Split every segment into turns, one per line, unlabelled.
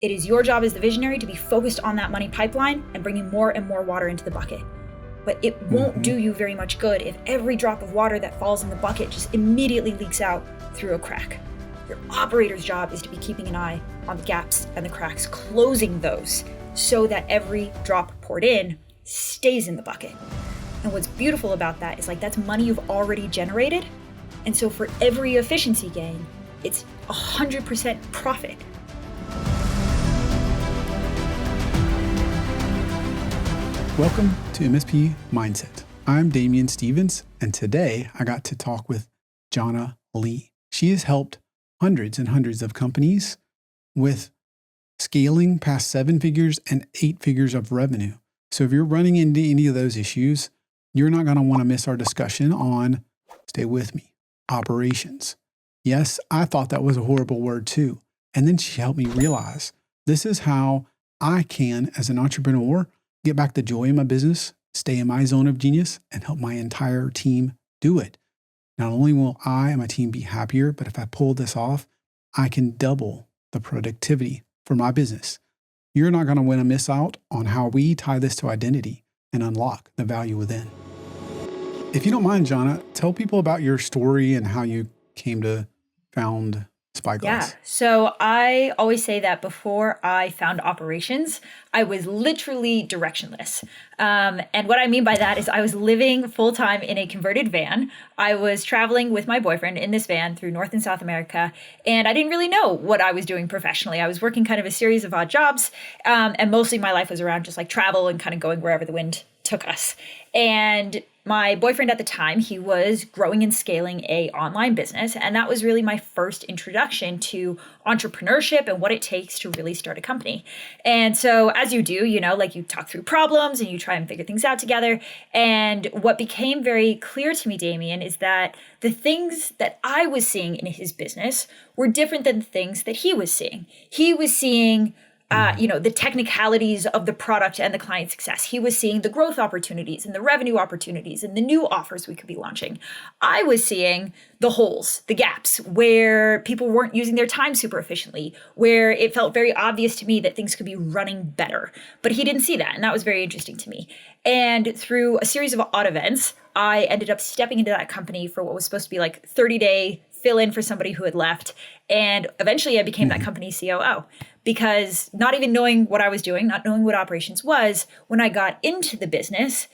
It is your job as the visionary to be focused on that money pipeline and bringing more and more water into the bucket. But it won't do you very much good if every drop of water that falls in the bucket just immediately leaks out through a crack. Your operator's job is to be keeping an eye on the gaps and the cracks, closing those so that every drop poured in stays in the bucket. And what's beautiful about that is that's money you've already generated. And so for every efficiency gain, it's 100% profit.
Welcome to MSP Mindset. I'm Damian Stevens, and today I got to talk with Jhana Li. She has helped hundreds and hundreds of companies with scaling past 7 figures and 8 figures of revenue. So if you're running into any of those issues, you're not going to want to miss our discussion on, stay with me, operations. Yes, I thought that was a horrible word too. And then she helped me realize this is how I can, as an entrepreneur, get back the joy in my business, stay in my zone of genius, and help my entire team do it. Not only will I and my team be happier, but if I pull this off, I can double the productivity for my business. You're not going to want to miss out on how we tie this to identity and unlock the value within. If you don't mind, Jhana, tell people about your story and how you came to found Spyglass.
Yeah. So I always say that before I found operations, I was literally directionless. And what I mean by that is I was living full time in a converted van. I was traveling with my boyfriend in this van through North and South America, and I didn't really know what I was doing professionally. I was working kind of a series of odd jobs, and mostly my life was around just travel and kind of going wherever the wind took us. And my boyfriend at the time, he was growing and scaling a online business. And that was really my first introduction to entrepreneurship and what it takes to really start a company. And so as you do, you talk through problems and you try and figure things out together. And what became very clear to me, Damian, is that the things that I was seeing in his business were different than the things that he was seeing. He was seeing the technicalities of the product and the client success. He was seeing the growth opportunities and the revenue opportunities and the new offers we could be launching. I was seeing the holes, the gaps, where people weren't using their time super efficiently, where it felt very obvious to me that things could be running better. But he didn't see that, and that was very interesting to me. And through a series of odd events, I ended up stepping into that company for what was supposed to be 30-day fill in for somebody who had left. And eventually I became that company's COO, because not even knowing what I was doing, not knowing what operations was, when I got into the business,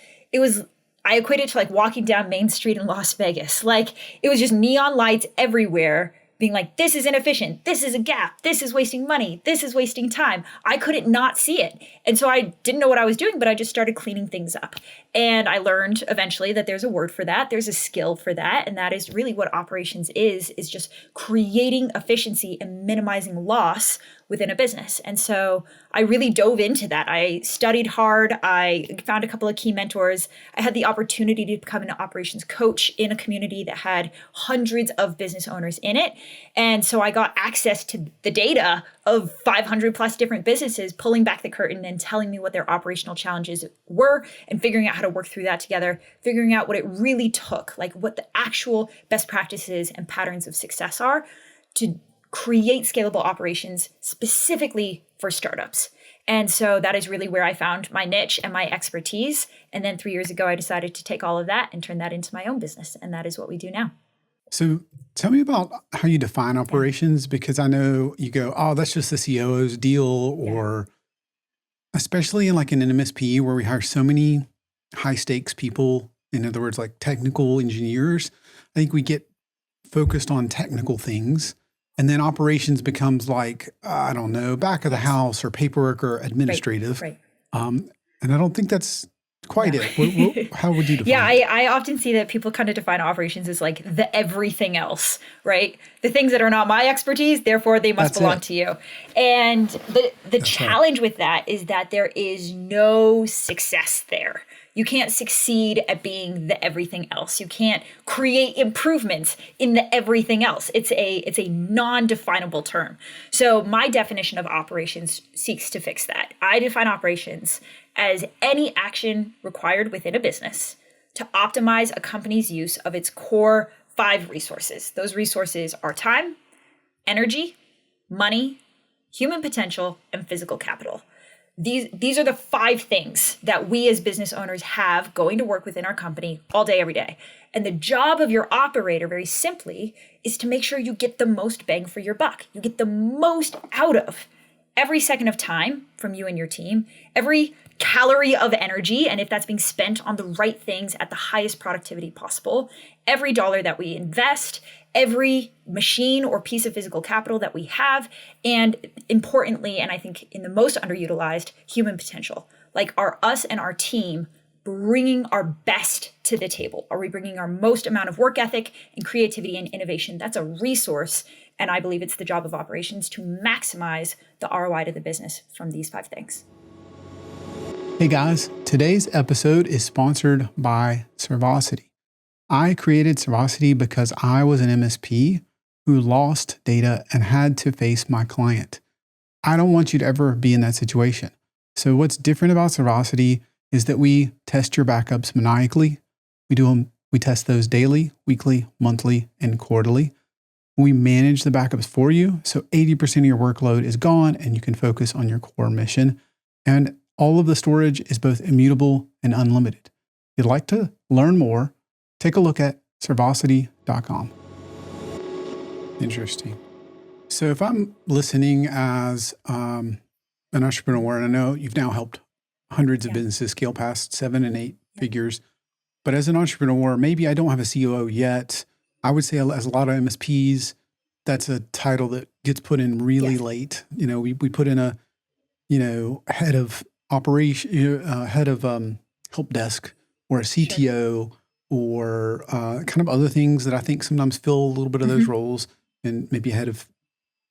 I equated to walking down Main Street in Las Vegas. It was just neon lights everywhere being this is inefficient, this is a gap, this is wasting money, this is wasting time. I couldn't not see it. And so I didn't know what I was doing, but I just started cleaning things up. And I learned eventually that there's a word for that, there's a skill for that, and that is really what operations is just creating efficiency and minimizing loss within a business. And so I really dove into that. I studied hard. I found a couple of key mentors. I had the opportunity to become an operations coach in a community that had hundreds of business owners in it. And so I got access to the data of 500 plus different businesses, pulling back the curtain and telling me what their operational challenges were and figuring out how to work through that together, figuring out what it really took, what the actual best practices and patterns of success are to create scalable operations specifically for startups. And so that is really where I found my niche and my expertise. And then 3 years ago, I decided to take all of that and turn that into my own business. And that is what we do now.
So tell me about how you define operations, because I know you go, oh, that's just the COO's deal, or especially in an MSP where we hire so many high stakes people, in other words, technical engineers. I think we get focused on technical things. And then operations becomes back of the house or paperwork or administrative.
Right.
And I don't think that's quite it. How would you define
it? I often see that people kind of define operations as the everything else, right? The things that are not my expertise, therefore they must belong to you. And the challenge with that is that there is no success there. You can't succeed at being the everything else. You can't create improvements in the everything else. It's a non-definable term. So my definition of operations seeks to fix that. I define operations as any action required within a business to optimize a company's use of its core 5 resources. Those resources are time, energy, money, human potential, and physical capital. These are the 5 things that we as business owners have going to work within our company all day, every day. And the job of your operator, very simply, is to make sure you get the most bang for your buck. You get the most out of every second of time from you and your team, every calorie of energy, and if that's being spent on the right things at the highest productivity possible, every dollar that we invest, every machine or piece of physical capital that we have, and importantly, and I think in the most underutilized, human potential. Like, are us and our team bringing our best to the table? Are we bringing our most amount of work ethic and creativity and innovation? That's a resource, and I believe it's the job of operations to maximize the ROI to the business from these 5 things.
Hey guys, today's episode is sponsored by Servosity. I created Servosity because I was an MSP who lost data and had to face my client. I don't want you to ever be in that situation. So what's different about Servosity is that we test your backups maniacally. We test those daily, weekly, monthly, and quarterly. We manage the backups for you, so 80% of your workload is gone and you can focus on your core mission. And all of the storage is both immutable and unlimited. If you'd like to learn more, take a look at servosity.com. Interesting. So if I'm listening as an entrepreneur, and I know you've now helped hundreds of businesses scale past 7 and 8 figures, but as an entrepreneur, maybe I don't have a COO yet. I would say as a lot of MSPs, that's a title that gets put in really late. You know, we put in a, head of operation, head of help desk, or a CTO, or kind of other things that I think sometimes fill a little bit of those roles, and maybe a head of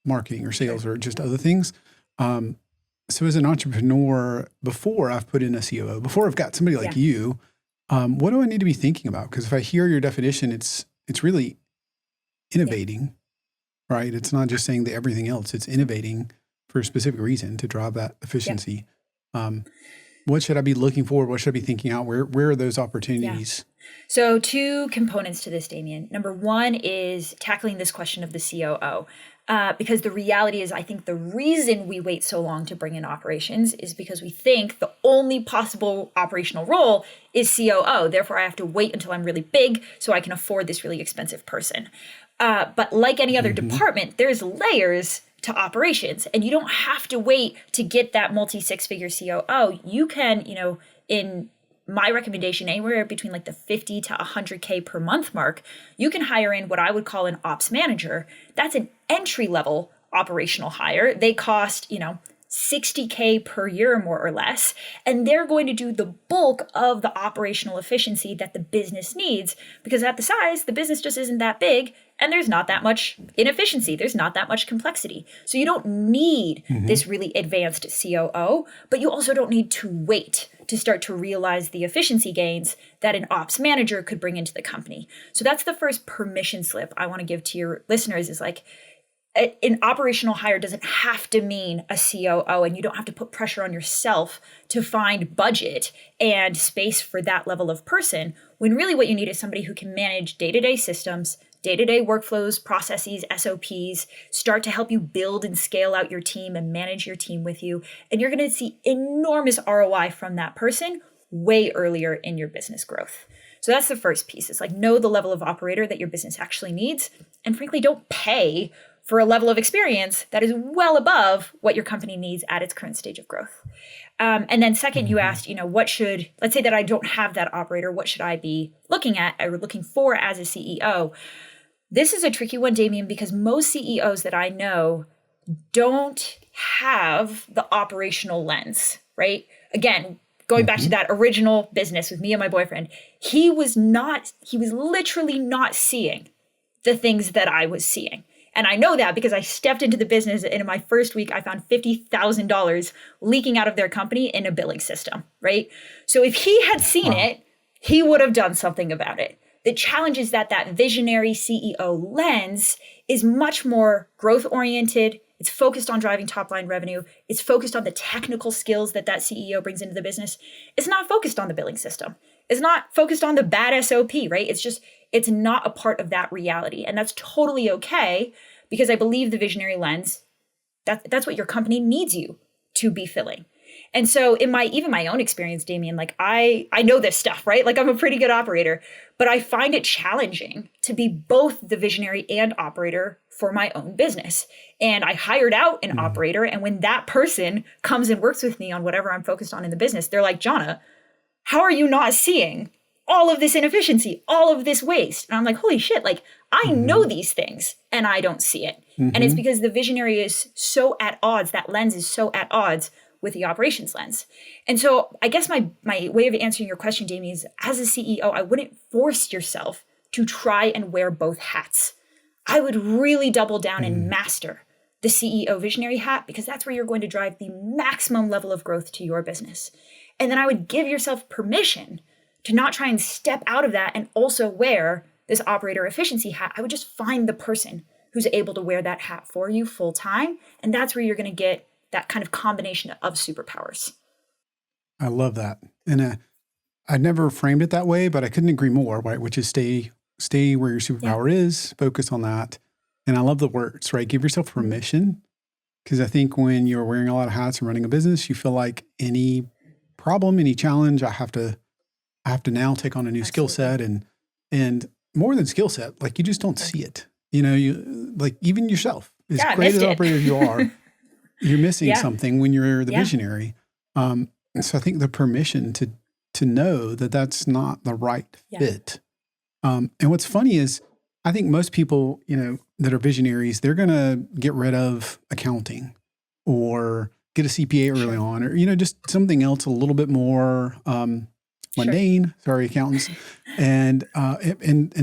marketing or sales or just other things. So as an entrepreneur, before I've put in a COO, before I've got somebody like you, what do I need to be thinking about? Because if I hear your definition, it's really innovating, right? It's not just saying that everything else, it's innovating for a specific reason to drive that efficiency. What should I be looking for? What should I be thinking out? Where are those opportunities?
So 2 components to this, Damien. Number 1 is tackling this question of the COO. Because the reality is, I think the reason we wait so long to bring in operations is because we think the only possible operational role is COO. Therefore, I have to wait until I'm really big so I can afford this really expensive person. But like any other department, there's layers to operations, and you don't have to wait to get that multi-6-figure COO. You can, in my recommendation, anywhere between like the 50 to 100K per month mark, you can hire in what I would call an ops manager. That's an entry level operational hire. They cost, 60K per year, more or less, and they're going to do the bulk of the operational efficiency that the business needs, because at the size, the business just isn't that big, and there's not that much inefficiency. There's not that much complexity. So you don't need this really advanced COO, but you also don't need to wait to start to realize the efficiency gains that an ops manager could bring into the company. So that's the first permission slip I want to give to your listeners, is like, an operational hire doesn't have to mean a COO, and you don't have to put pressure on yourself to find budget and space for that level of person, when really what you need is somebody who can manage day-to-day systems, day-to-day workflows, processes, SOPs, start to help you build and scale out your team and manage your team with you. And you're going to see enormous ROI from that person way earlier in your business growth. So that's the first piece. It's like, know the level of operator that your business actually needs, and frankly, don't pay for a level of experience that is well above what your company needs at its current stage of growth. And then second, you asked, let's say that I don't have that operator, what should I be looking at or looking for as a CEO? This is a tricky one, Damien, because most CEOs that I know don't have the operational lens, right? Again, going back to that original business with me and my boyfriend, he was literally not seeing the things that I was seeing. And I know that because I stepped into the business, and in my first week, I found $50,000 leaking out of their company in a billing system, right? So if he had seen it, he would have done something about it. The challenge is that visionary CEO lens is much more growth-oriented. It's focused on driving top-line revenue. It's focused on the technical skills that CEO brings into the business. It's not focused on the billing system. It's not focused on the bad SOP, right? It's not a part of that reality. And that's totally okay, because I believe the visionary lens That's what your company needs you to be filling. And so in my own experience, Damien, like I know this stuff, right? Like I'm a pretty good operator, but I find it challenging to be both the visionary and operator for my own business. And I hired out an operator. And when that person comes and works with me on whatever I'm focused on in the business, they're like, Jhana, how are you not seeing all of this inefficiency, all of this waste? And I'm like, holy shit, like I know these things and I don't see it. And it's because the visionary is so at odds, that lens is so at odds with the operations lens. And so I guess my way of answering your question, Jamie, is as a CEO, I wouldn't force yourself to try and wear both hats. I would really double down and master the CEO visionary hat, because that's where you're going to drive the maximum level of growth to your business. And then I would give yourself permission to not try and step out of that and also wear this operator efficiency hat. I would just find the person who's able to wear that hat for you full time. And that's where you're going to get that kind of combination of superpowers.
I love that. And I never framed it that way, but I couldn't agree more, right? Which is stay where your superpower is, focus on that. And I love the words, right? Give yourself permission. Because I think when you're wearing a lot of hats and running a business, you feel like any problem, any challenge, I have to now take on a new skill set, and more than skill set, like you just don't see it. You know, you like even yourself, as great as an operator you are, you're missing something when you're the visionary. And so I think the permission to know that that's not the right fit. And what's funny is I think most people, you know, that are visionaries, they're going to get rid of accounting or get a CPA early on, or, you know, just something else a little bit more mundane. Sorry, accountants. And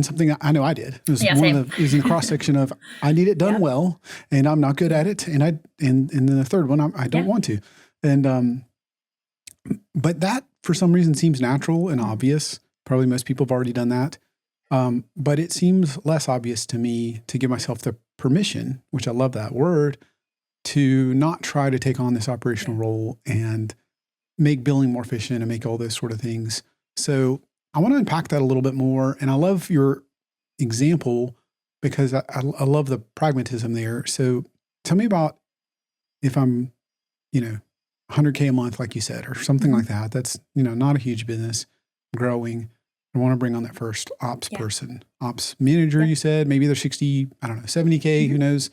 something I know I did. It was it was in the cross section of I need it done well, and I'm not good at it, and then the third one I don't want to, and but that for some reason seems natural and obvious. Probably most people have already done that, but it seems less obvious to me to give myself the permission, which I love that word, to not try to take on this operational role and make billing more efficient and make all those sort of things. So I want to unpack that a little bit more. And I love your example because I love the pragmatism there. So tell me about if I'm, you know, 100K a month, like you said, or something like that. That's, you know, not a huge business, growing. I want to bring on that first ops person, ops manager, you said. Maybe they're 60, I don't know, 70K, who knows?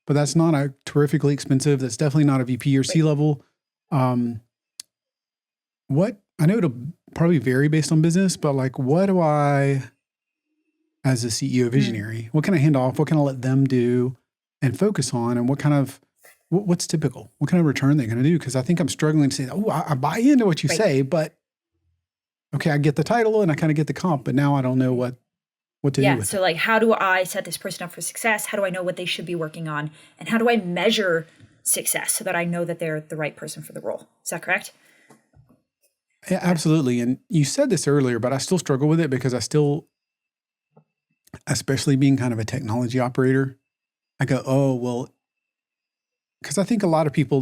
But that's not a terrifically expensive. That's definitely not a VP or C level. What, I know it'll probably vary based on business, but like, what do I, as a CEO visionary, what can I hand off? What can I let them do and focus on? And what kind of, what's typical? What kind of return they're going to do? Because I think I'm struggling to say, oh, I buy into what you say, but okay, I get the title and I kind of get the comp, but now I don't know what to do with
so like, how do I set this person up for success? How do I know what they should be working on? And how do I measure success so that I know that they're the right person for the role? Is that correct?
Yeah, absolutely. And you said this earlier, but I still struggle with it because I still, especially being kind of a technology operator, I go, oh, well, because I think a lot of people,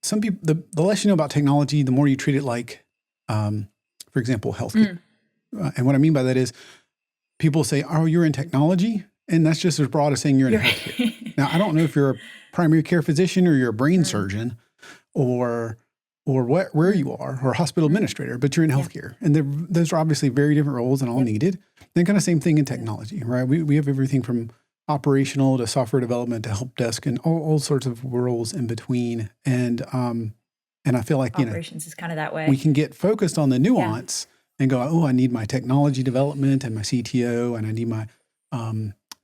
some people, the less you know about technology, the more you treat it like, for example, healthcare. And what I mean by that is people say, oh, you're in technology. And that's just as broad as saying you're in healthcare. Now, I don't know if you're a primary care physician or you're a brain surgeon or where you are, or a hospital administrator, but you're in healthcare. And those are obviously very different roles and all needed. Then kind of same thing in technology, right? We have everything from operational to software development to help desk and all sorts of roles in between. And I feel like,
operations is kind of that way.
We can get focused on the nuance and go, oh, I need my technology development and my CTO, and I need my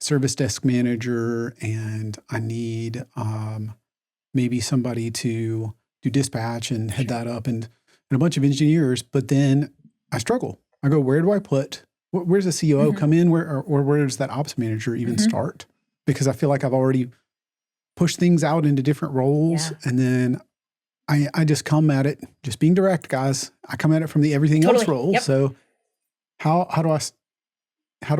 service desk manager, and I need maybe somebody to do dispatch and head that up, and a bunch of engineers. But then I struggle. I go, where do I put, where's the COO come in? Or where does that ops manager even start? Because I feel like I've already pushed things out into different roles. And then I just come at it, just being direct, guys. I come at it from the everything else role. So how do I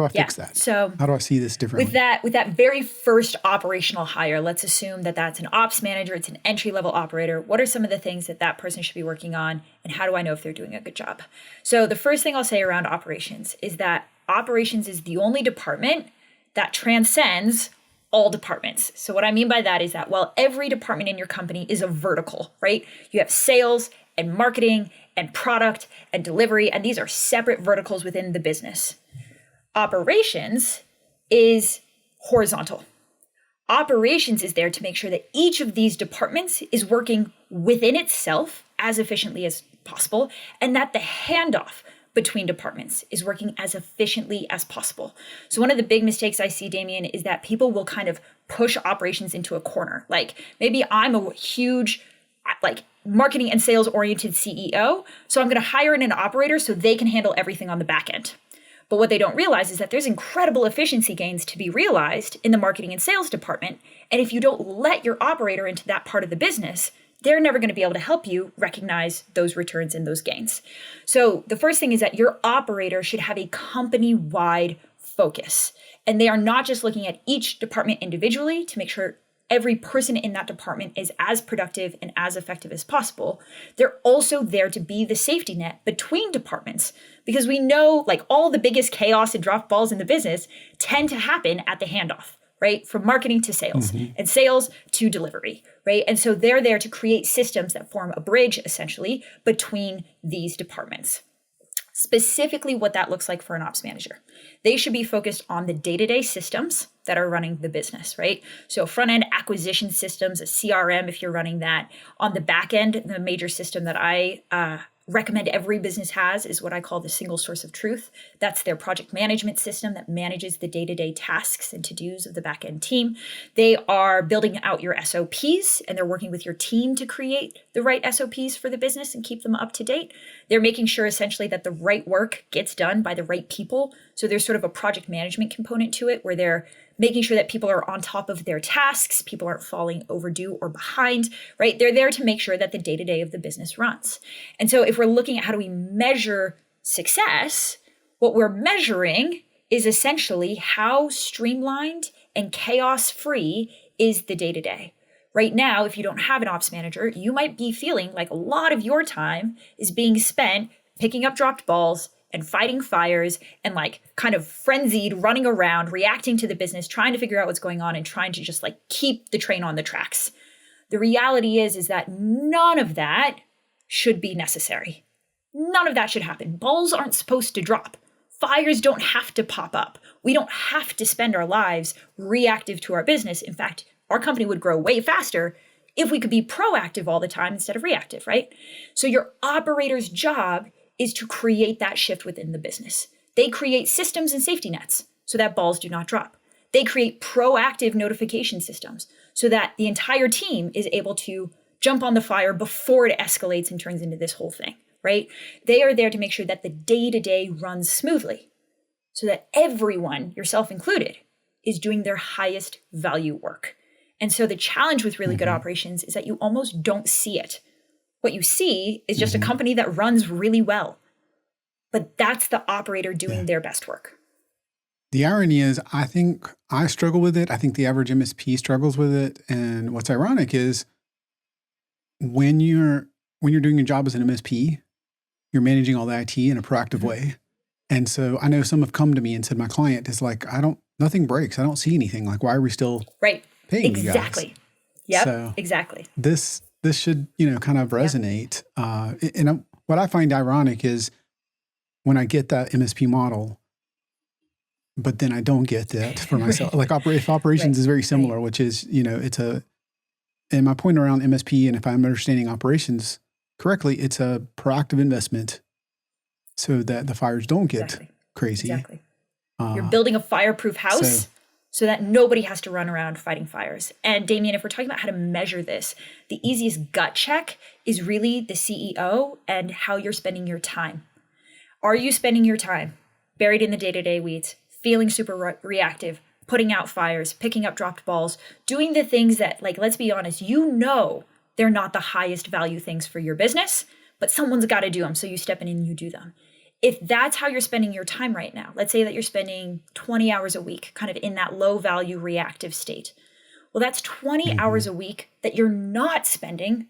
fix that?
So
how do I see this differently?
With that very first operational hire, let's assume that that's an ops manager, it's an entry-level operator. What are some of the things that person should be working on, and how do I know if they're doing a good job? So the first thing I'll say around operations is that operations is the only department that transcends all departments. So what I mean by that is that while every department in your company is a vertical, right? You have sales and marketing and product and delivery, and these are separate verticals within the business. Operations is horizontal. Operations is there to make sure that each of these departments is working within itself as efficiently as possible, and that the handoff between departments is working as efficiently as possible. So one of the big mistakes I see, Damien, is that people will kind of push operations into a corner. Like maybe I'm a huge marketing and sales oriented CEO, so I'm going to hire in an operator so they can handle everything on the back end. But what they don't realize is that there's incredible efficiency gains to be realized in the marketing and sales department. And if you don't let your operator into that part of the business, they're never going to be able to help you recognize those returns and those gains. So the first thing is that your operator should have a company-wide focus. And they are not just looking at each department individually to make sure every person in that department is as productive and as effective as possible. They're also there to be the safety net between departments, because we know all the biggest chaos and drop balls in the business tend to happen at the handoff, right? From marketing to sales and sales to delivery, right? And so they're there to create systems that form a bridge essentially between these departments. Specifically what that looks like for an ops manager. They should be focused on the day-to-day systems that are running the business, right? So front-end acquisition systems, a CRM if you're running that. On the back end, the major system that I recommend every business has is what I call the single source of truth. That's their project management system that manages the day-to-day tasks and to-dos of the back-end team. They are building out your SOPs, and they're working with your team to create the right SOPs for the business and keep them up to date. They're making sure essentially that the right work gets done by the right people. So there's sort of a project management component to it where they're making sure that people are on top of their tasks, people aren't falling overdue or behind, right? They're there to make sure that the day-to-day of the business runs. And so if we're looking at how do we measure success, what we're measuring is essentially how streamlined and chaos-free is the day-to-day. Right now, if you don't have an ops manager, you might be feeling like a lot of your time is being spent picking up dropped balls and fighting fires and kind of frenzied running around, reacting to the business, trying to figure out what's going on and trying to just keep the train on the tracks. The reality is that none of that should be necessary. None of that should happen. Balls aren't supposed to drop. Fires don't have to pop up. We don't have to spend our lives reactive to our business. In fact, our company would grow way faster if we could be proactive all the time instead of reactive, right? So your operator's job is to create that shift within the business. They create systems and safety nets so that balls do not drop. They create proactive notification systems so that the entire team is able to jump on the fire before it escalates and turns into this whole thing, right? They are there to make sure that the day-to-day runs smoothly so that everyone, yourself included, is doing their highest value work. And so the challenge with really good operations is that you almost don't see it. What you see is just a company that runs really well, but that's the operator doing their best work.
The irony is, I think I struggle with it. I think the average MSP struggles with it. And what's ironic is when you're doing your job as an MSP, you're managing all the IT in a proactive way. And so I know some have come to me and said, my client is nothing breaks. I don't see anything. Why are we still paying you guys?
Exactly. Yep.
So
exactly.
This should, kind of resonate. And what I find ironic is when I get that MSP model, but then I don't get that for myself. If operations is very similar, which is, and my point around MSP, and if I'm understanding operations correctly, it's a proactive investment so that the fires don't get crazy.
Exactly. You're building a fireproof house so that nobody has to run around fighting fires. And Damien, if we're talking about how to measure this, the easiest gut check is really the CEO and how you're spending your time. Are you spending your time buried in the day-to-day weeds, feeling super reactive, putting out fires, picking up dropped balls, doing the things that, let's be honest, they're not the highest value things for your business, but someone's got to do them. So you step in and you do them. If that's how you're spending your time right now, let's say that you're spending 20 hours a week kind of in that low value reactive state. Well, that's 20 hours a week that you're not spending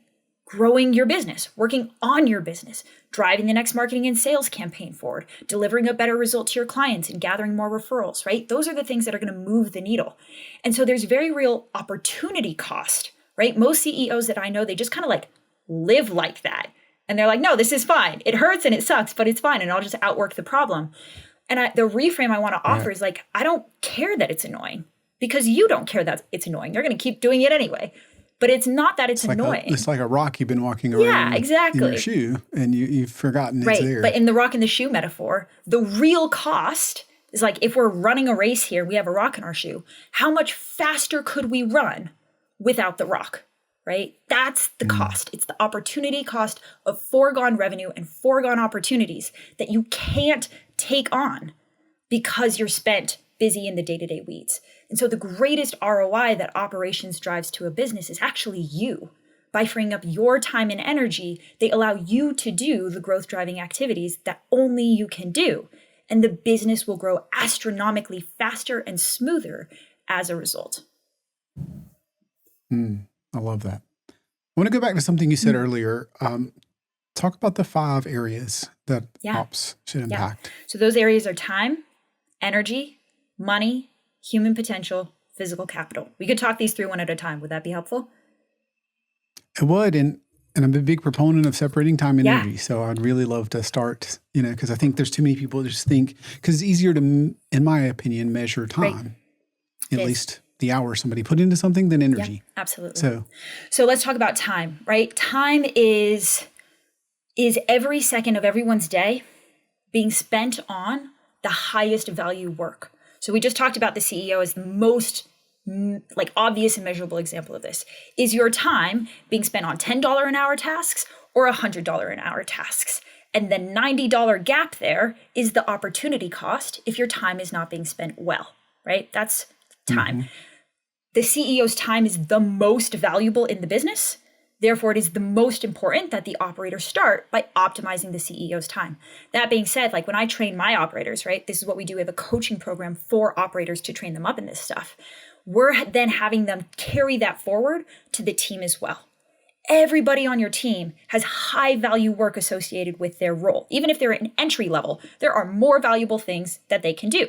growing your business, working on your business, driving the next marketing and sales campaign forward, delivering a better result to your clients and gathering more referrals, right? Those are the things that are going to move the needle. And so there's very real opportunity cost, right? Most CEOs that I know, they just kind of like live like that. And they're like, no, this is fine. It hurts and it sucks, but it's fine. And I'll just outwork the problem. And the reframe I want to offer is like, I don't care that it's annoying because you don't care that it's annoying. You're going to keep doing it anyway. But it's not that it's annoying.
It's like a rock you've been walking around in your shoe and you've forgotten it's there.
But in the rock in the shoe metaphor, the real cost is like if we're running a race here, we have a rock in our shoe. How much faster could we run without the rock, right? That's the cost. It's the opportunity cost of foregone revenue and foregone opportunities that you can't take on because you're spent busy in the day-to-day weeds. And so the greatest ROI that operations drives to a business is actually you. By freeing up your time and energy, they allow you to do the growth driving activities that only you can do. And the business will grow astronomically faster and smoother as a result.
I love that. I want to go back to something you said earlier. Talk about the 5 areas that ops should impact.
So those areas are time, energy, money, human potential, physical capital. We could talk these through one at a time. Would that be helpful?
It would. And I'm a big proponent of separating time and energy. So I'd really love to start, because I think there's too many people that just think, because it's easier to, in my opinion, measure time, at least the hour somebody put into something than energy.
Yeah, absolutely. So let's talk about time, right? Time is every second of everyone's day being spent on the highest value work. So we just talked about the CEO as the most obvious and measurable example of this. Is your time being spent on $10 an hour tasks or $100 an hour tasks? And the $90 gap there is the opportunity cost if your time is not being spent well, right? That's time. The CEO's time is the most valuable in the business. Therefore, it is the most important that the operators start by optimizing the CEO's time. That being said, like when I train my operators, right, this is what we do. We have a coaching program for operators to train them up in this stuff. We're then having them carry that forward to the team as well. Everybody on your team has high value work associated with their role. Even if they're at an entry level, there are more valuable things that they can do.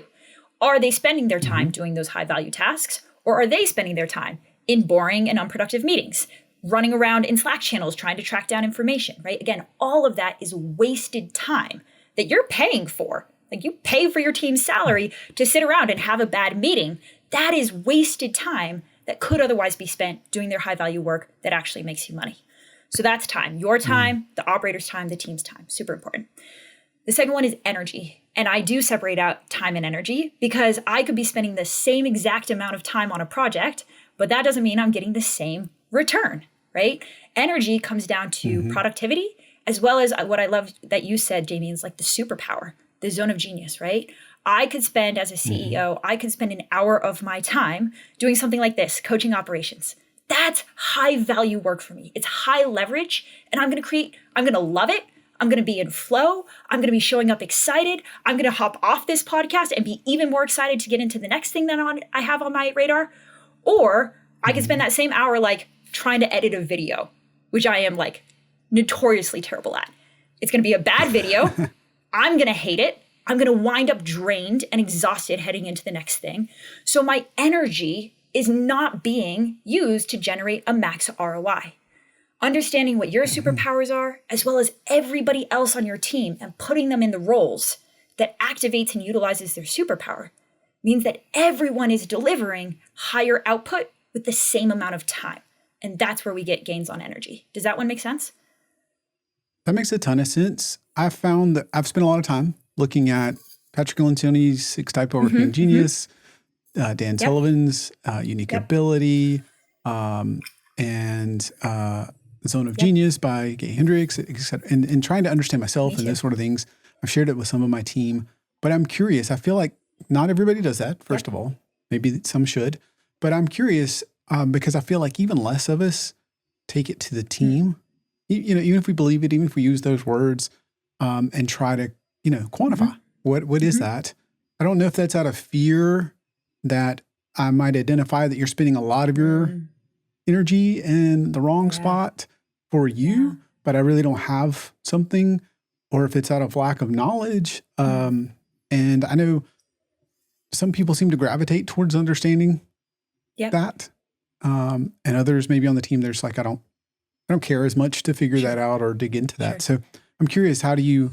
Are they spending their time doing those high value tasks, or are they spending their time in boring and unproductive meetings, running around in Slack channels trying to track down information, right? Again, all of that is wasted time that you're paying for. Like you pay for your team's salary to sit around and have a bad meeting. That is wasted time that could otherwise be spent doing their high value work that actually makes you money. So that's time, your time, the operator's time, the team's time, super important. The second one is energy. And I do separate out time and energy because I could be spending the same exact amount of time on a project, but that doesn't mean I'm getting the same return, right? Energy comes down to productivity, as well as what I love that you said, Jamie, is like the superpower, the zone of genius, right? I could spend as a CEO, I could spend an hour of my time doing something like this, coaching operations. That's high value work for me. It's high leverage, and I'm going to love it. I'm going to be in flow. I'm going to be showing up excited. I'm going to hop off this podcast and be even more excited to get into the next thing that I have on my radar. Or I can spend that same hour like trying to edit a video, which I am like notoriously terrible at. It's going to be a bad video. I'm going to hate it. I'm going to wind up drained and exhausted heading into the next thing. So my energy is not being used to generate a max ROI. Understanding what your superpowers are, as well as everybody else on your team, and putting them in the roles that activates and utilizes their superpower means that everyone is delivering higher output with the same amount of time. And that's where we get gains on energy. Does that one make sense?
That makes a ton of sense. I've found that I've spent a lot of time looking at Patrick Lencioni's 6 Type of Working Genius, Dan Sullivan's Unique Ability, and Zone of Genius by Gay Hendricks, et cetera, and trying to understand myself and those sort of things. I've shared it with some of my team, but I'm curious. I feel like not everybody does that, first of all. Maybe some should, but I'm curious because I feel like even less of us take it to the team. Even if we believe it, even if we use those words and try to, quantify what is that? I don't know if that's out of fear that I might identify that you're spending a lot of your energy in the wrong spot. for you, but I really don't have something, or if it's out of lack of knowledge. And I know some people seem to gravitate towards understanding that. And others maybe on the team, there's like, I don't care as much to figure that out or dig into that. So I'm curious, how do you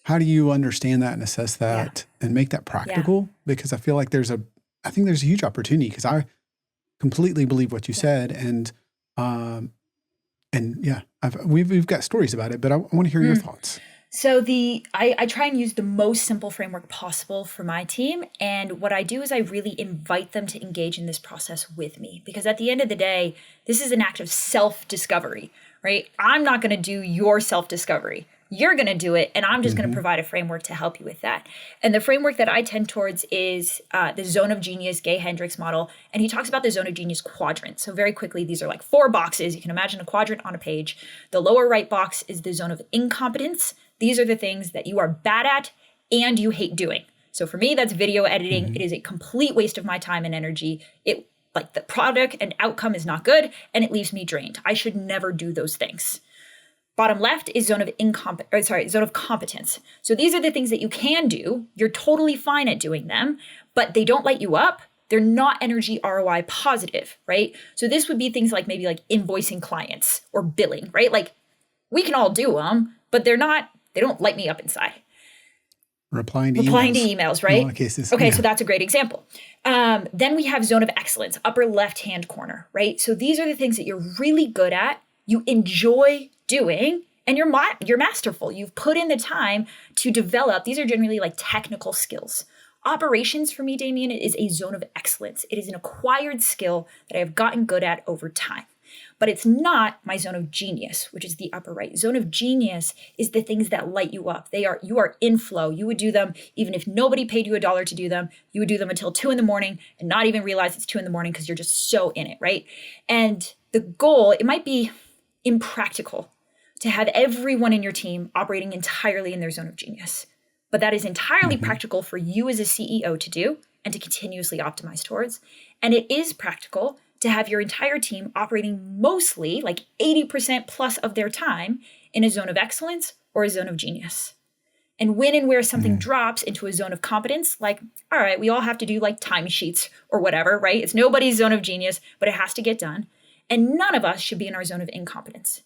understand that and assess that and make that practical? Because I feel like I think there's a huge opportunity, because I completely believe what you said. And we've got stories about it, but I want to hear your thoughts.
So I try and use the most simple framework possible for my team. And what I do is I really invite them to engage in this process with me, because at the end of the day, this is an act of self-discovery, right? I'm not going to do your self-discovery. You're going to do it, and I'm just going to provide a framework to help you with that. And the framework that I tend towards is the Zone of Genius, Gay Hendricks model. And he talks about the Zone of Genius quadrant. So very quickly, these are like 4 boxes. You can imagine a quadrant on a page. The lower right box is the zone of incompetence. These are the things that you are bad at and you hate doing. So for me, that's video editing. It is a complete waste of my time and energy. Like the product and outcome is not good, and it leaves me drained. I should never do those things. Bottom left is zone of competence. So these are the things that you can do. You're totally fine at doing them, but they don't light you up. They're not energy ROI positive, right? So this would be things like maybe like invoicing clients or billing, right? Like we can all do them, but they don't light me up inside.
Replying to
emails, right?
In a lot of cases.
Okay, so that's a great example. Then we have zone of excellence, upper left-hand corner, right? So these are the things that you're really good at, you enjoy doing, and you're masterful. You've put in the time to develop. These are generally like technical skills. Operations for me, Damien, is a zone of excellence. It is an acquired skill that I have gotten good at over time. But it's not my zone of genius, which is the upper right. Zone of genius is the things that light you up. You are in flow. You would do them even if nobody paid you $1 to do them. You would do them until 2 a.m. and not even realize it's 2 a.m. because you're just so in it, right? And the goal, it might be impractical to have everyone in your team operating entirely in their zone of genius. But that is entirely practical for you as a CEO to do and to continuously optimize towards. And it is practical to have your entire team operating mostly, like 80% plus of their time, in a zone of excellence or a zone of genius. And when and where something drops into a zone of competence, like, all right, we all have to do like timesheets or whatever, right? It's nobody's zone of genius, but it has to get done. And none of us should be in our zone of incompetence.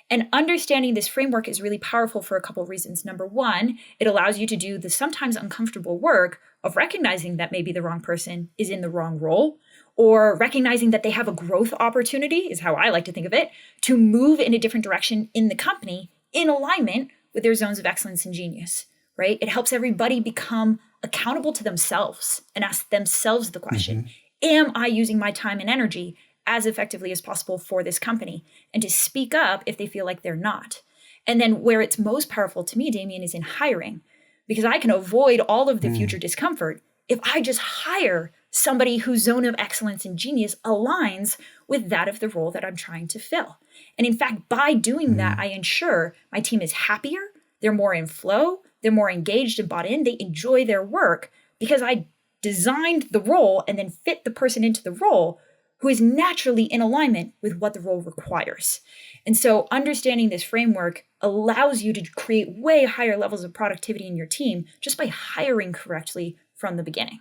And understanding this framework is really powerful for a couple of reasons. Number one, it allows you to do the sometimes uncomfortable work of recognizing that maybe the wrong person is in the wrong role, or recognizing that they have a growth opportunity, is how I like to think of it, to move in a different direction in the company in alignment with their zones of excellence and genius, right? It helps everybody become accountable to themselves and ask themselves the question, am I using my time and energy as effectively as possible for this company? And to speak up if they feel like they're not. And then where it's most powerful to me, Damien, is in hiring, because I can avoid all of the future discomfort if I just hire somebody whose zone of excellence and genius aligns with that of the role that I'm trying to fill. And in fact, by doing that, I ensure my team is happier, they're more in flow, they're more engaged and bought in, they enjoy their work because I designed the role and then fit the person into the role who is naturally in alignment with what the role requires. And so understanding this framework allows you to create way higher levels of productivity in your team just by hiring correctly from the beginning.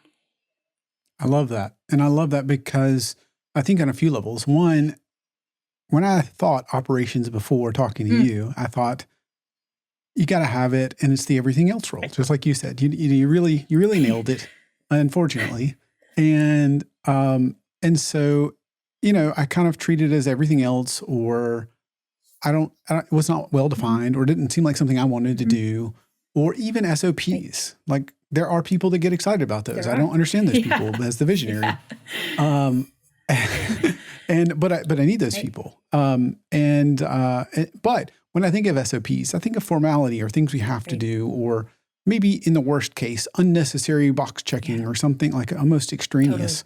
I love that. And I love that because I think on a few levels. One, when I thought operations before talking to you, I thought you got to have it, and it's the everything else role. Just like you said, you really nailed it, unfortunately. And so, I kind of treated it as everything else, or it was not well defined, or didn't seem like something I wanted to do, or even SOPs. Like there are people that get excited about those. I don't understand those people as the visionary. But I need those people. But when I think of SOPs, I think of formality or things we have to do, or maybe in the worst case, unnecessary box checking or something like almost extraneous.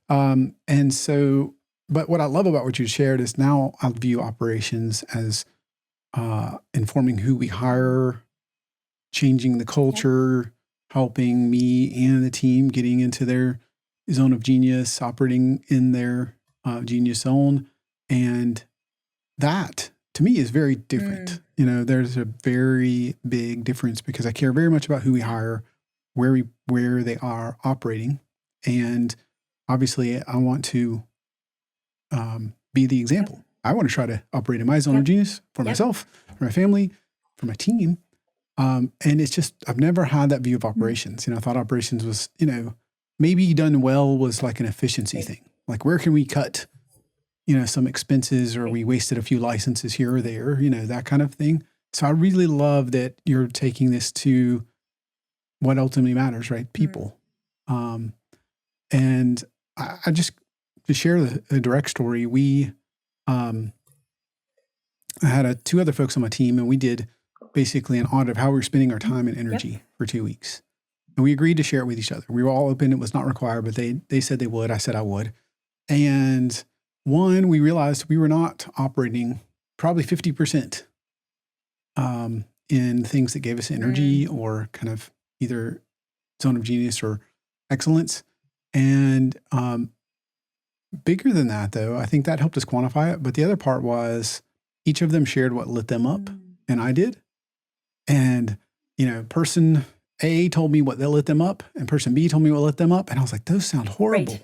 And so, but what I love about what you shared is now I view operations as informing who we hire, changing the culture, helping me and the team getting into their zone of genius, operating in their genius zone. And that to me is very different. You know, there's a very big difference because I care very much about who we hire, where they are operating. And obviously I want to be the example. I want to try to operate in my zone of genius for myself, for my family, for my team. And it's just, I've never had that view of operations. You know, I thought operations was, you know, maybe done well was like an efficiency thing. Like where can we cut, you know, some expenses, or we wasted a few licenses here or there, you know, that kind of thing. So I really love that you're taking this to what ultimately matters, right? People. And I just, to share a direct story, I had two other folks on my team, and we did basically an audit of how we were spending our time and energy for 2 weeks. And we agreed to share it with each other. We were all open. It was not required, but they said they would. I said I would. And we realized we were not operating probably 50% in things that gave us energy or kind of either zone of genius or excellence. And bigger than that, though, I think that helped us quantify it. But the other part was each of them shared what lit them up, and I did. And, you know, person A told me what lit them up, and person B told me what lit them up. And I was like, those sound horrible,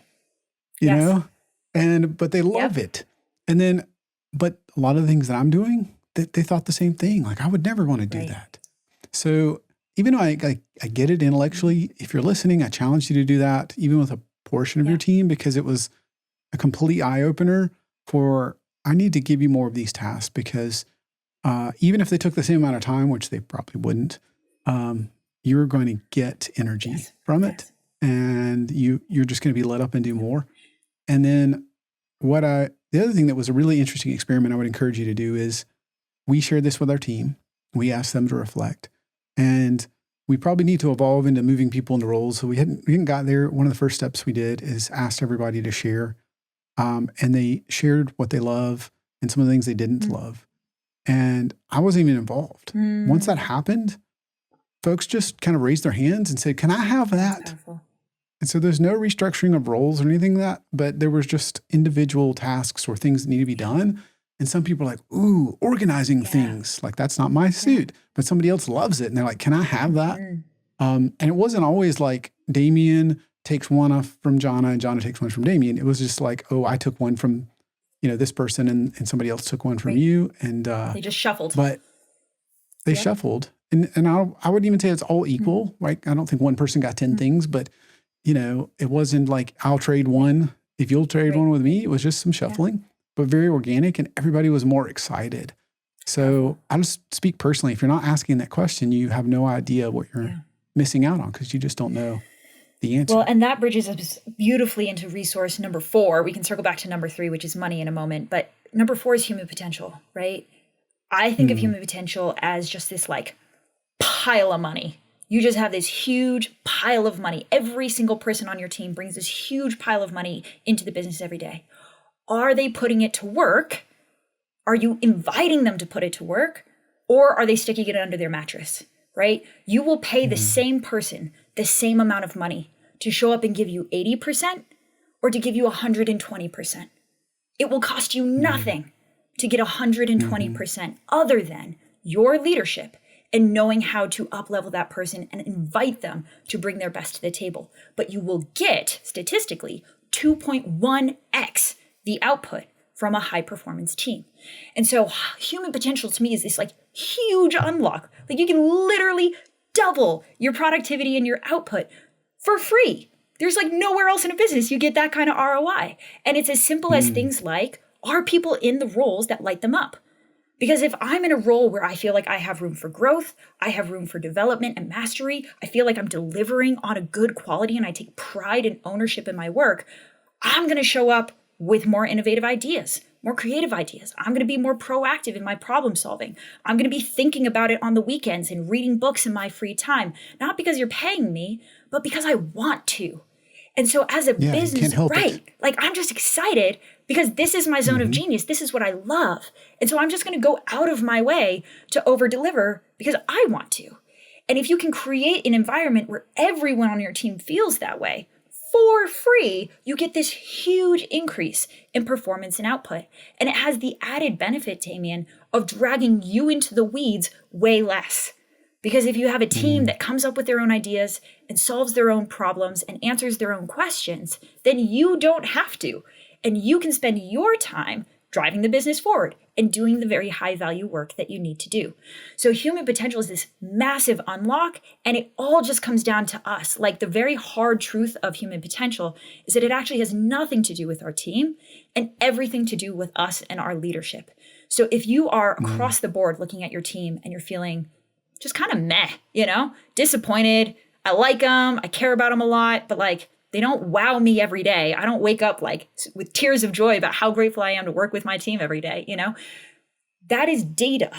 you know? But they love it. And then, but a lot of the things that I'm doing, they thought the same thing. Like I would never want to do that. So even though I get it intellectually, if you're listening, I challenge you to do that, even with a portion of your team, because it was a complete eye opener for, I need to give you more of these tasks, because even if they took the same amount of time, which they probably wouldn't, you're going to get energy from it, and you're just going to be let up and do more. And then the other thing that was a really interesting experiment I would encourage you to do is we shared this with our team. We asked them to reflect, and we probably need to evolve into moving people into roles. So we hadn't got there. One of the first steps we did is asked everybody to share, and they shared what they love and some of the things they didn't love. And I wasn't even involved. Once that happened, folks just kind of raised their hands and said, "Can I have that?" And so there's no restructuring of roles or anything but there was just individual tasks or things that need to be done. And some people are like, "Ooh, organizing things. Like that's not my suit." But somebody else loves it. And they're like, "Can I have that?" And it wasn't always like Damien takes one off from Jhana and Jhana takes one from Damien. It was just like, "Oh, I took one from, you know, this person and somebody else took one from you." And
they just shuffled.
But they shuffled. And I wouldn't even say it's all equal. Right? I don't think one person got 10 things, but you know, it wasn't like I'll trade one if you'll trade one with me. It was just some shuffling, but very organic, and everybody was more excited. So I just speak personally. If you're not asking that question, you have no idea what you're missing out on, because you just don't know the answer.
Well, and that bridges us beautifully into resource number 4. We can circle back to number 3, which is money, in a moment. But number 4 is human potential, right? I think of human potential as just this like pile of money. You just have this huge pile of money. Every single person on your team brings this huge pile of money into the business every day. Are they putting it to work? Are you inviting them to put it to work? Or are they sticking it under their mattress, right? You will pay the same person the same amount of money to show up and give you 80% or to give you 120%. It will cost you nothing to get 120% other than your leadership and knowing how to up-level that person and invite them to bring their best to the table. But you will get, statistically, 2.1x the output from a high-performance team. And so human potential to me is this like huge unlock. Like you can literally double your productivity and your output for free. There's like nowhere else in a business you get that kind of ROI. And it's as simple as things like, are people in the roles that light them up? Because if I'm in a role where I feel like I have room for growth, I have room for development and mastery, I feel like I'm delivering on a good quality and I take pride and ownership in my work, I'm going to show up with more innovative ideas, more creative ideas. I'm going to be more proactive in my problem solving. I'm going to be thinking about it on the weekends and reading books in my free time, not because you're paying me, but because I want to. And so as a business, like I'm just excited because this is my zone of genius. This is what I love. And so I'm just going to go out of my way to over deliver because I want to. And if you can create an environment where everyone on your team feels that way, for free, you get this huge increase in performance and output. And it has the added benefit, Damien, of dragging you into the weeds way less. Because if you have a team that comes up with their own ideas and solves their own problems and answers their own questions, then you don't have to. And you can spend your time driving the business forward and doing the very high value work that you need to do. So human potential is this massive unlock, and it all just comes down to us. Like, the very hard truth of human potential is that it actually has nothing to do with our team and everything to do with us and our leadership. So if you are across the board looking at your team and you're feeling just kind of meh, disappointed, I like them, I care about them a lot, but like, they don't wow me every day. I don't wake up like with tears of joy about how grateful I am to work with my team every day, That is data.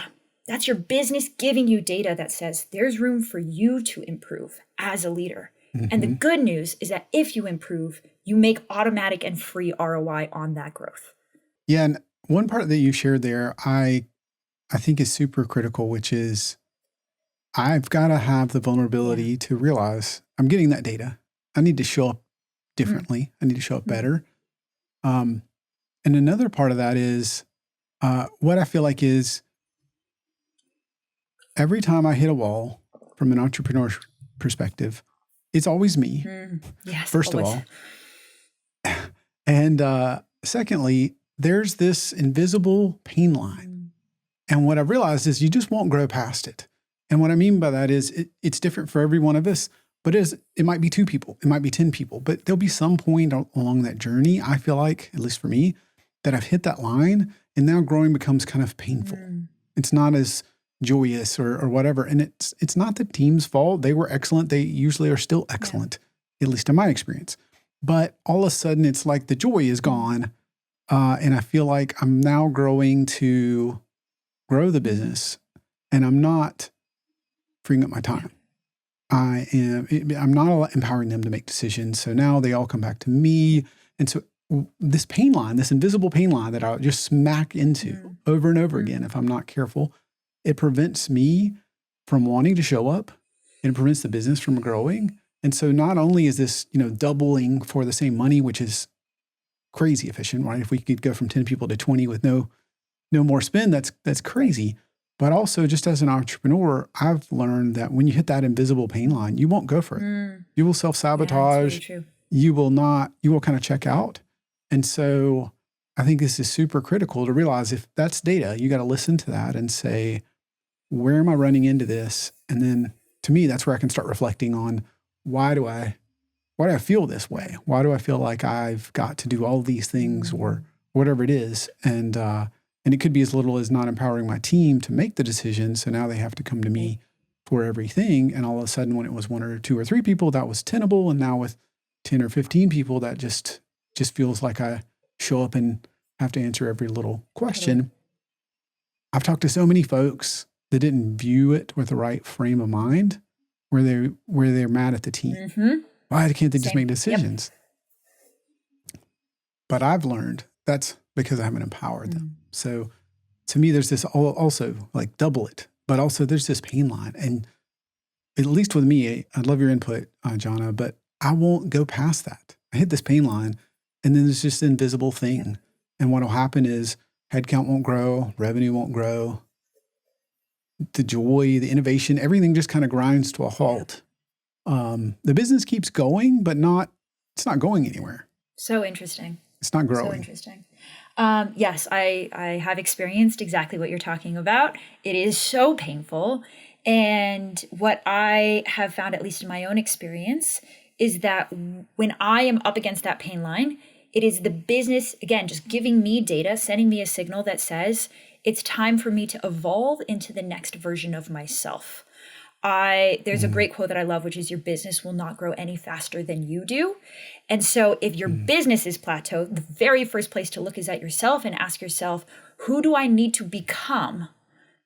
That's your business giving you data that says there's room for you to improve as a leader. And the good news is that if you improve, you make automatic and free ROI on that growth.
Yeah. And one part that you shared there, I think is super critical, which is I've got to have the vulnerability to realize I'm getting that data. I need to show up differently. I need to show up better. And another part of that is what I feel like is every time I hit a wall from an entrepreneur perspective, it's always me,
Yes,
first
always.
of all. And secondly, there's this invisible pain line. And what I've realized is you just won't grow past it. And what I mean by that is it's different for every one of us. But it might be 2 people, it might be 10 people, but there'll be some point along that journey, I feel like, at least for me, that I've hit that line and now growing becomes kind of painful. It's not as joyous or whatever. And it's not the team's fault. They were excellent. They usually are still excellent, at least in my experience. But all of a sudden it's like the joy is gone. And I feel like I'm now growing to grow the business and I'm not freeing up my time. I'm not empowering them to make decisions. So now they all come back to me. And so this pain line, this invisible pain line that I'll just smack into over and over again, if I'm not careful, it prevents me from wanting to show up and it prevents the business from growing. And so not only is this, doubling for the same money, which is crazy efficient, right? If we could go from 10 people to 20 with no more spend, that's crazy. But also, just as an entrepreneur, I've learned that when you hit that invisible pain line, you won't go for it. You will self-sabotage.
Yeah,
You will kind of check out. And so I think this is super critical to realize if that's data, you got to listen to that and say, where am I running into this? And then to me, that's where I can start reflecting on why do I feel this way? Why do I feel like I've got to do all these things or whatever it is? And it could be as little as not empowering my team to make the decision. So now they have to come to me for everything. And all of a sudden, when it was 1 or 2 or 3 people, that was tenable. And now with 10 or 15 people, that just feels like I show up and have to answer every little question. I've talked to so many folks that didn't view it with the right frame of mind, where they're mad at the team. Why can't they just make decisions? But I've learned that's because I haven't empowered them. So to me, there's this also like double it, but also there's this pain line. And at least with me, I'd love your input, Jhana, but I won't go past that. I hit this pain line and then there's just an invisible thing. And what will happen is headcount won't grow, revenue won't grow, the joy, the innovation, everything just kind of grinds to a halt. The business keeps going, but it's not going anywhere.
So interesting.
It's not growing.
So interesting. Yes, I have experienced exactly what you're talking about. It is so painful. And what I have found, at least in my own experience, is that when I am up against that pain line, it is the business, again, just giving me data, sending me a signal that says it's time for me to evolve into the next version of myself. There's a great quote that I love, which is your business will not grow any faster than you do. And so if your business is plateaued, the very first place to look is at yourself and ask yourself, who do I need to become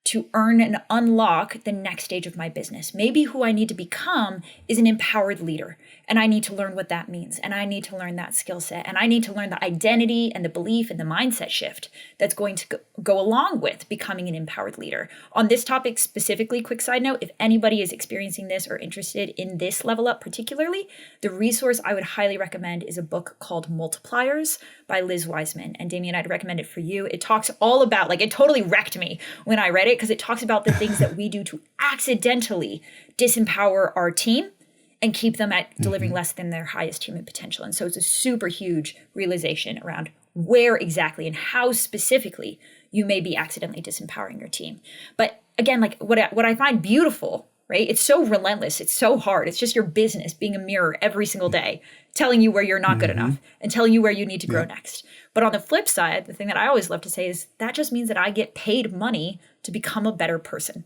to earn and unlock the next stage of my business? Maybe who I need to become is an empowered leader. And I need to learn what that means. And I need to learn that skill set. And I need to learn the identity and the belief and the mindset shift that's going to go along with becoming an empowered leader. On this topic specifically, quick side note, if anybody is experiencing this or interested in this level up particularly, the resource I would highly recommend is a book called Multipliers by Liz Wiseman. And Damien, I'd recommend it for you. It talks all about, like, it totally wrecked me when I read it, because it talks about the things that we do to accidentally disempower our team and keep them at delivering less than their highest human potential. And so it's a super huge realization around where exactly and how specifically you may be accidentally disempowering your team. But again, like what I find beautiful, right? It's so relentless. It's so hard. It's just your business being a mirror every single day, telling you where you're not good enough and telling you where you need to grow next. But on the flip side, the thing that I always love to say is that just means that I get paid money to become a better person.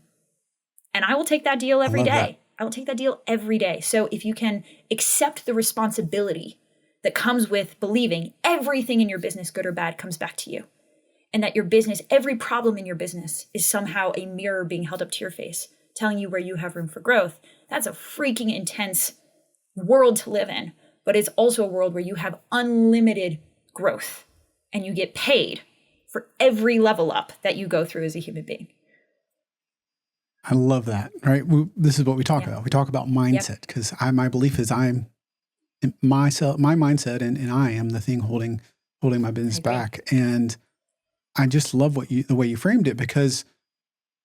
And I will take that deal every day. I will take that deal every day. So if you can accept the responsibility that comes with believing everything in your business, good or bad, comes back to you, and that your business, every problem in your business is somehow a mirror being held up to your face, telling you where you have room for growth, that's a freaking intense world to live in. But it's also a world where you have unlimited growth and you get paid for every level up that you go through as a human being.
I love that, right? This is what we talk about. We talk about mindset, because my belief is my mindset and I am the thing holding my business back. And I just love the way you framed it, because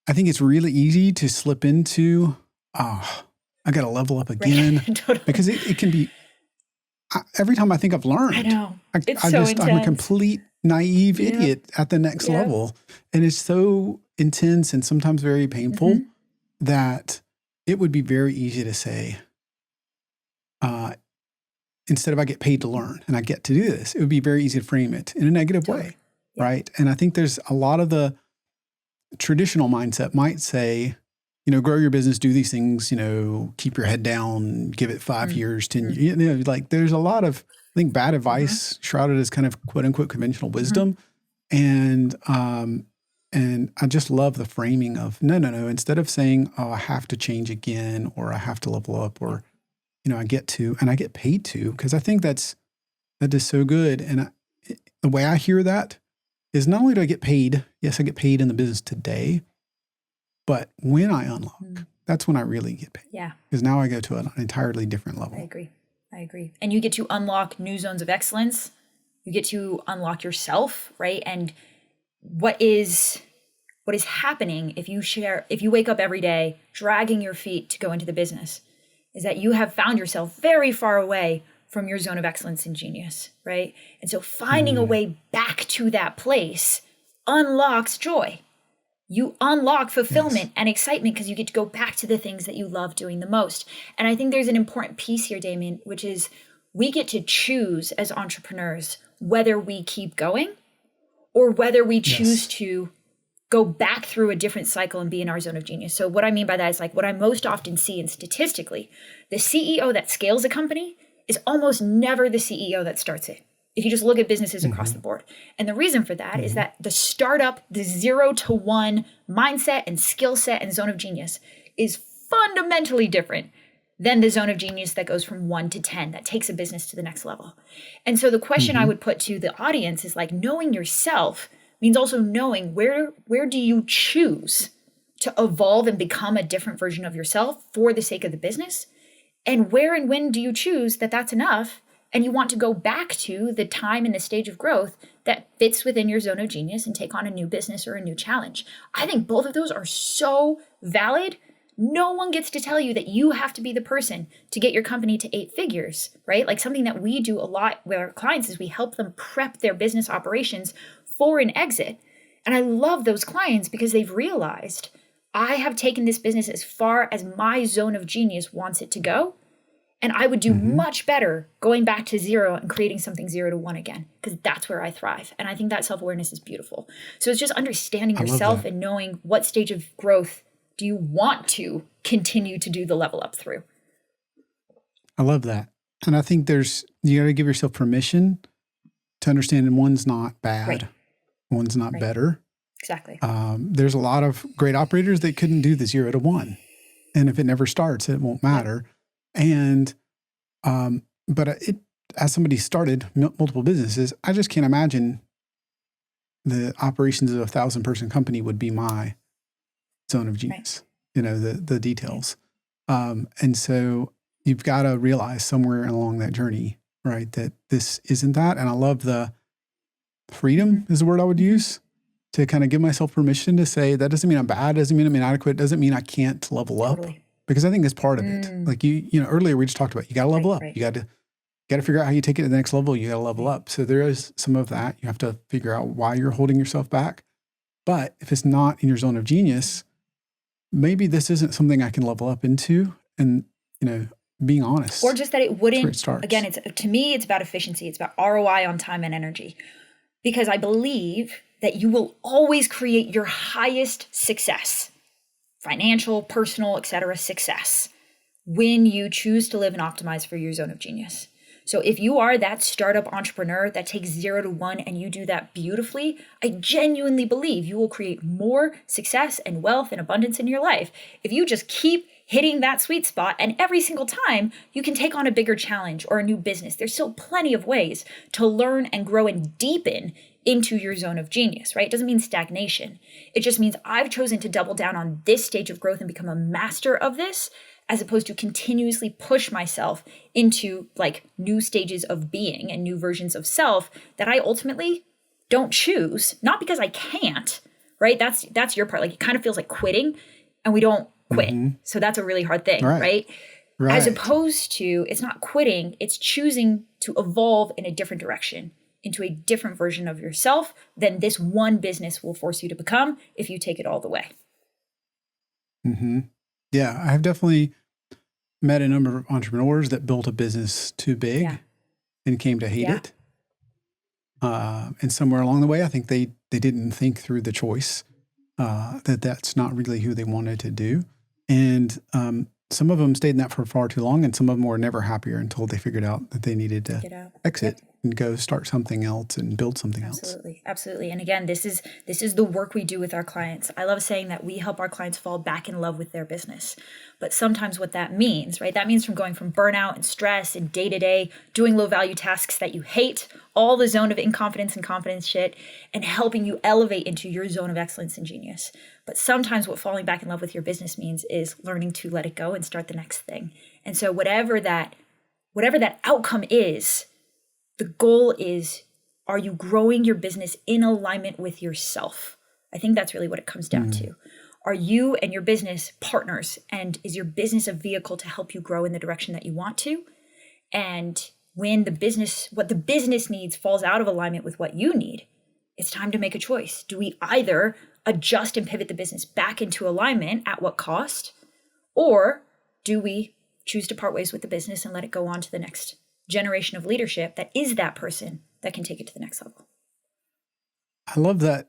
I think it's really easy to slip into, I got to level up again, totally. Because it can be, every time I think I've learned,
I know. It's
so
intense.
I'm a complete naive idiot at the next level. And it's so intense and sometimes very painful that it would be very easy to say, instead of I get paid to learn and I get to do this, it would be very easy to frame it in a negative way, right? And I think there's a lot of the traditional mindset might say, grow your business, do these things, keep your head down, give it 5 years, 10 years, like there's a lot of, I think, bad advice shrouded as kind of quote unquote conventional wisdom. And I just love the framing of no. Instead of saying, oh, I have to change again, or I have to level up, or, I get paid to, because I think that is so good. And the way I hear that is not only do I get paid, yes, I get paid in the business today, but when I unlock, that's when I really get paid.
Yeah.
Because now I go to an entirely different level.
I agree. And you get to unlock new zones of excellence. You get to unlock yourself, right? And what is happening if you wake up every day dragging your feet to go into the business, is that you have found yourself very far away from your zone of excellence and genius, right? And so finding a way back to that place unlocks joy. You unlock fulfillment and excitement because you get to go back to the things that you love doing the most. And I think there's an important piece here, Damien, which is we get to choose as entrepreneurs whether we keep going or whether we choose to go back through a different cycle and be in our zone of genius. So what I mean by that is, like, what I most often see, and statistically, the CEO that scales a company is almost never the CEO that starts it, if you just look at businesses across the board. And the reason for that is that the startup, the 0 to 1 mindset and skill set and zone of genius is fundamentally different than the zone of genius that goes from 1 to 10, that takes a business to the next level. And so the question I would put to the audience is, like, knowing yourself means also knowing where do you choose to evolve and become a different version of yourself for the sake of the business, and where and when do you choose that that's enough and you want to go back to the time and the stage of growth that fits within your zone of genius and take on a new business or a new challenge. I think both of those are so valid. No one gets to tell you that you have to be the person to get your company to 8 figures, right? Like, something that we do a lot with our clients is we help them prep their business operations for an exit. And I love those clients because they've realized, I have taken this business as far as my zone of genius wants it to go. And I would do much better going back to 0 and creating something 0 to 1 again, because that's where I thrive. And I think that self-awareness is beautiful. So it's just understanding yourself and knowing what stage of growth do you want to continue to do the level up through.
I love that. And I think you got to give yourself permission to understand, and one's not bad. One's not better.
Exactly.
There's a lot of great operators that couldn't do the 0 to 1. And if it never starts, it won't matter. And But as somebody started multiple businesses, I just can't imagine the operations of a 1,000-person company would be my zone of genius. The details. And so you've got to realize somewhere along that journey, right, that this isn't that. And I love the freedom is the word I would use to kind of give myself permission to say, that doesn't mean I'm bad, doesn't mean I'm inadequate, doesn't mean I can't level up. Because I think that's part of it. Like earlier we just talked about, you got to level up. You got to figure out how you take it to the next level. You got to level up. So there is some of that. You have to figure out why you're holding yourself back. But if it's not in your zone of genius, maybe this isn't something I can level up into, and, being honest.
Or just that it wouldn't,
where it starts.
Again, to me, it's about efficiency. It's about ROI on time and energy. Because I believe that you will always create your highest success, financial, personal, etc. success, when you choose to live and optimize for your zone of genius. So if you are that startup entrepreneur that takes 0 to 1 and you do that beautifully, I genuinely believe you will create more success and wealth and abundance in your life if you just keep hitting that sweet spot, and every single time you can take on a bigger challenge or a new business. There's still plenty of ways to learn and grow and deepen into your zone of genius, right? It doesn't mean stagnation. It just means I've chosen to double down on this stage of growth and become a master of this, as opposed to continuously push myself into like new stages of being and new versions of self that I ultimately don't choose, not because I can't, right? That's your part. Like, it kind of feels like quitting, and we don't quit. So that's a really hard thing, right? As opposed to, it's not quitting, it's choosing to evolve in a different direction, into a different version of yourself than this one business will force you to become if you take it all the way.
Yeah, I've definitely met a number of entrepreneurs that built a business too big and came to hate it. And somewhere along the way, I think they didn't think through the choice that that's not really who they wanted to do. And some of them stayed in that for far too long, and some of them were never happier until they figured out that they needed to exit and go start something else and build something else.
Absolutely. And again, this is the work we do with our clients. I love saying that we help our clients fall back in love with their business. But sometimes what that means, right? That means from going from burnout and stress and day-to-day, doing low-value tasks that you hate, all the zone of incompetence and confidence shit, and helping you elevate into your zone of excellence and genius. But sometimes what falling back in love with your business means is learning to let it go and start the next thing. And so whatever that outcome is, the goal is, are you growing your business in alignment with yourself? I think that's really what it comes down to. Are you and your business partners? And is your business a vehicle to help you grow in the direction that you want to? And when what the business needs falls out of alignment with what you need, it's time to make a choice. Do we either adjust and pivot the business back into alignment at what cost? Or do we choose to part ways with the business and let it go on to the next generation of leadership that is that person that can take it to the next level?
I love that.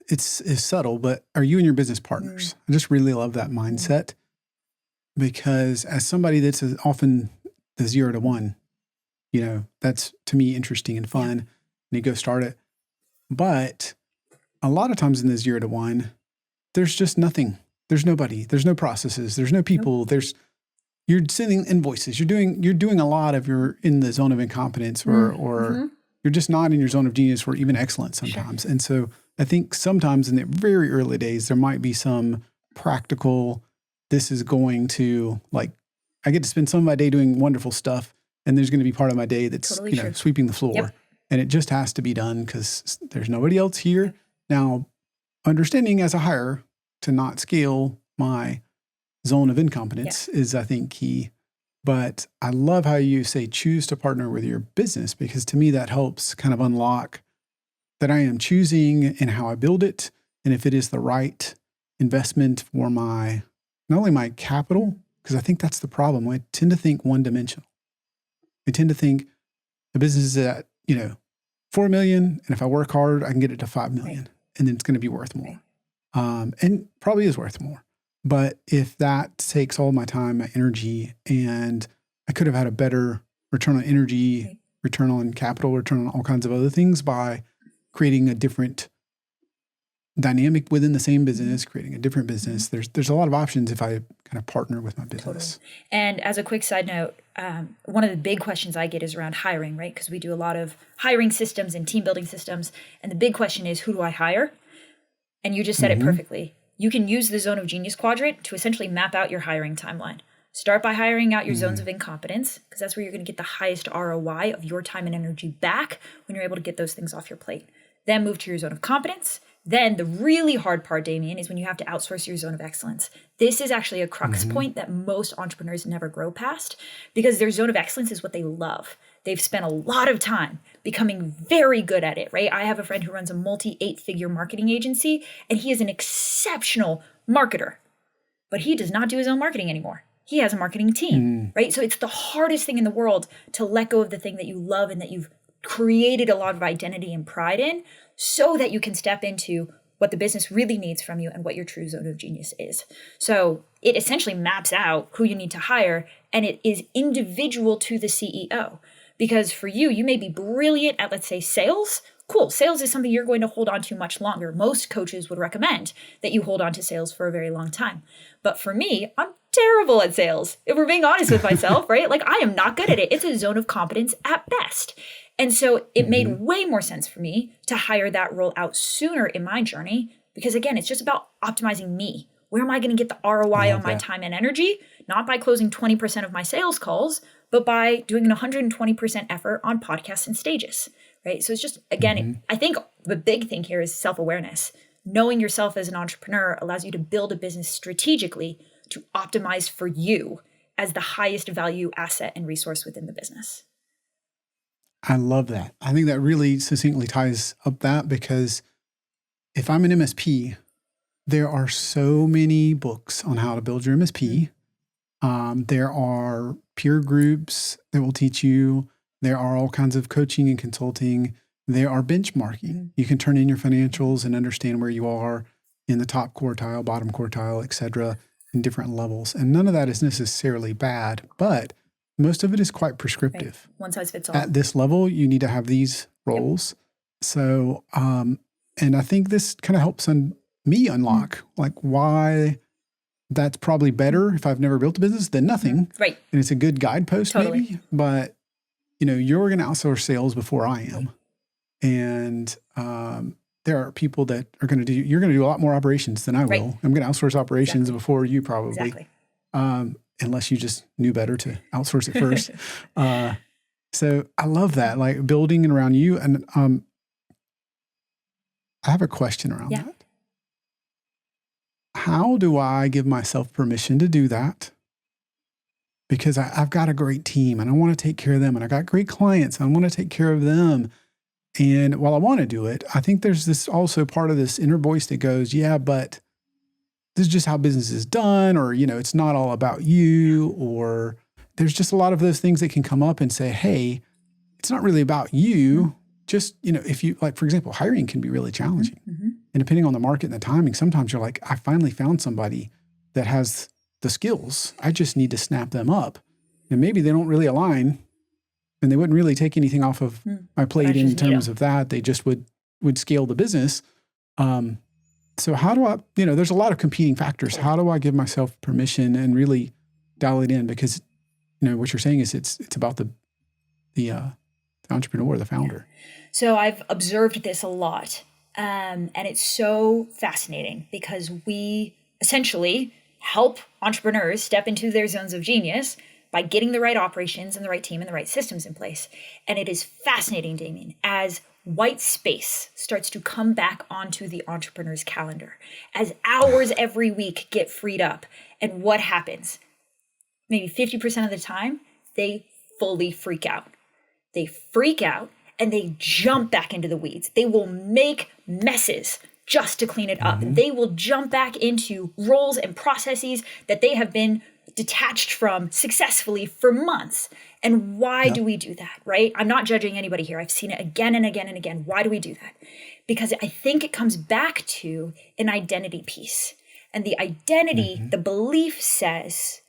It's subtle, but are you and your business partners? I just really love that mindset, because as somebody that's often the 0 to 1, that's to me interesting and fun, and you go start it. But a lot of times in the 0 to 1, there's just nothing. There's nobody. There's no processes. There's no people. You're sending invoices. You're doing a lot of you're in the zone of incompetence, or you're just not in your zone of genius or even excellence sometimes. And so I think sometimes in the very early days, there might be some practical, this is going to, like, I get to spend some of my day doing wonderful stuff, and there's going to be part of my day that's, sweeping the floor. And it just has to be done because there's nobody else here. Now, understanding as a hire to not scale my zone of incompetence is, I think, key. But I love how you say choose to partner with your business, because to me that helps kind of unlock that I am choosing in how I build it, and if it is the right investment for not only my capital, because I think that's the problem. I tend to think one-dimensional. I tend to think the business is at, 4 million, and if I work hard, I can get it to 5 million, and then it's going to be worth more. And probably is worth more. But if that takes all my time, my energy, and I could have had a better return on energy, return on capital, return on all kinds of other things by creating a different dynamic within the same business, creating a different business. There's a lot of options if I kind of partner with my business.
Totally. And as a quick side note, one of the big questions I get is around hiring, right? Because we do a lot of hiring systems and team building systems. And the big question is, who do I hire? And you just said it perfectly. You can use the zone of genius quadrant to essentially map out your hiring timeline. Start by hiring out your zones of incompetence, because that's where you're going to get the highest ROI of your time and energy back when you're able to get those things off your plate. Then move to your zone of competence. Then the really hard part, Damien, is when you have to outsource your zone of excellence. This is actually a crux point that most entrepreneurs never grow past, because their zone of excellence is what they love. They've spent a lot of time becoming very good at it, right? I have a friend who runs a multi-8-figure marketing agency, and he is an exceptional marketer, but he does not do his own marketing anymore. He has a marketing team, right? So it's the hardest thing in the world to let go of the thing that you love and that you've created a lot of identity and pride in, so that you can step into what the business really needs from you and what your true zone of genius is. So it essentially maps out who you need to hire, and it is individual to the CEO. Because for you, you may be brilliant at, let's say, sales. Cool. Sales is something you're going to hold on to much longer. Most coaches would recommend that you hold on to sales for a very long time. But for me, I'm terrible at sales. If we're being honest with myself, right? Like, I am not good at it. It's a zone of competence at best. And so it made way more sense for me to hire that role out sooner in my journey, because again, it's just about optimizing me. Where am I going to get the ROI on my time and energy? Not by closing 20% of my sales calls, but by doing an 120% effort on podcasts and stages, right? So it's just, again, I think the big thing here is self-awareness. Knowing yourself as an entrepreneur allows you to build a business strategically to optimize for you as the highest value asset and resource within the business.
I love that. I think that really succinctly ties up that, because if I'm an MSP, there are so many books on how to build your MSP. There are peer groups that will teach you. There are all kinds of coaching and consulting. There are benchmarking. You can turn in your financials and understand where you are in the top quartile, bottom quartile, et cetera, in different levels. And none of that is necessarily bad, but most of it is quite prescriptive.
Right. One size fits all.
At this level, you need to have these roles. So, and I think this kind of helps me unlock like why that's probably better if I've never built a business than nothing.
Right.
And it's a good guidepost maybe, but you're going to outsource sales before I am. And there are people that are going to you're going to do a lot more operations than I will.
Right.
I'm going to outsource operations before you probably.
Exactly.
Unless you just knew better to outsource it first. So I love that, like building it around you. And I have a question around that. How do I give myself permission to do that? Because I've got a great team and I want to take care of them, and I got great clients and I want to take care of them. And while I want to do it, I think there's this also part of this inner voice that goes, yeah, but this is just how business is done, or, it's not all about you, or there's just a lot of those things that can come up and say, hey, it's not really about you. Just, if you, like, for example, hiring can be really challenging. And depending on the market and the timing, sometimes you're like, I finally found somebody that has the skills. I just need to snap them up. And maybe they don't really align, and they wouldn't really take anything off of my plate in terms of that. They just would scale the business. So how do I, there's a lot of competing factors. How do I give myself permission and really dial it in? Because, what you're saying is it's about the entrepreneur, the founder.
So I've observed this a lot. And it's so fascinating because we essentially help entrepreneurs step into their zones of genius by getting the right operations and the right team and the right systems in place. And it is fascinating, Damien, as white space starts to come back onto the entrepreneur's calendar, as hours every week get freed up. And what happens? Maybe 50% of the time, they fully freak out. They freak out and they jump back into the weeds. They will make messes just to clean it up. They will jump back into roles and processes that they have been detached from successfully for months. And why do we do that, right? I'm not judging anybody here. I've seen it again and again and again. Why do we do that? Because I think it comes back to an identity piece. And the identity, the belief says,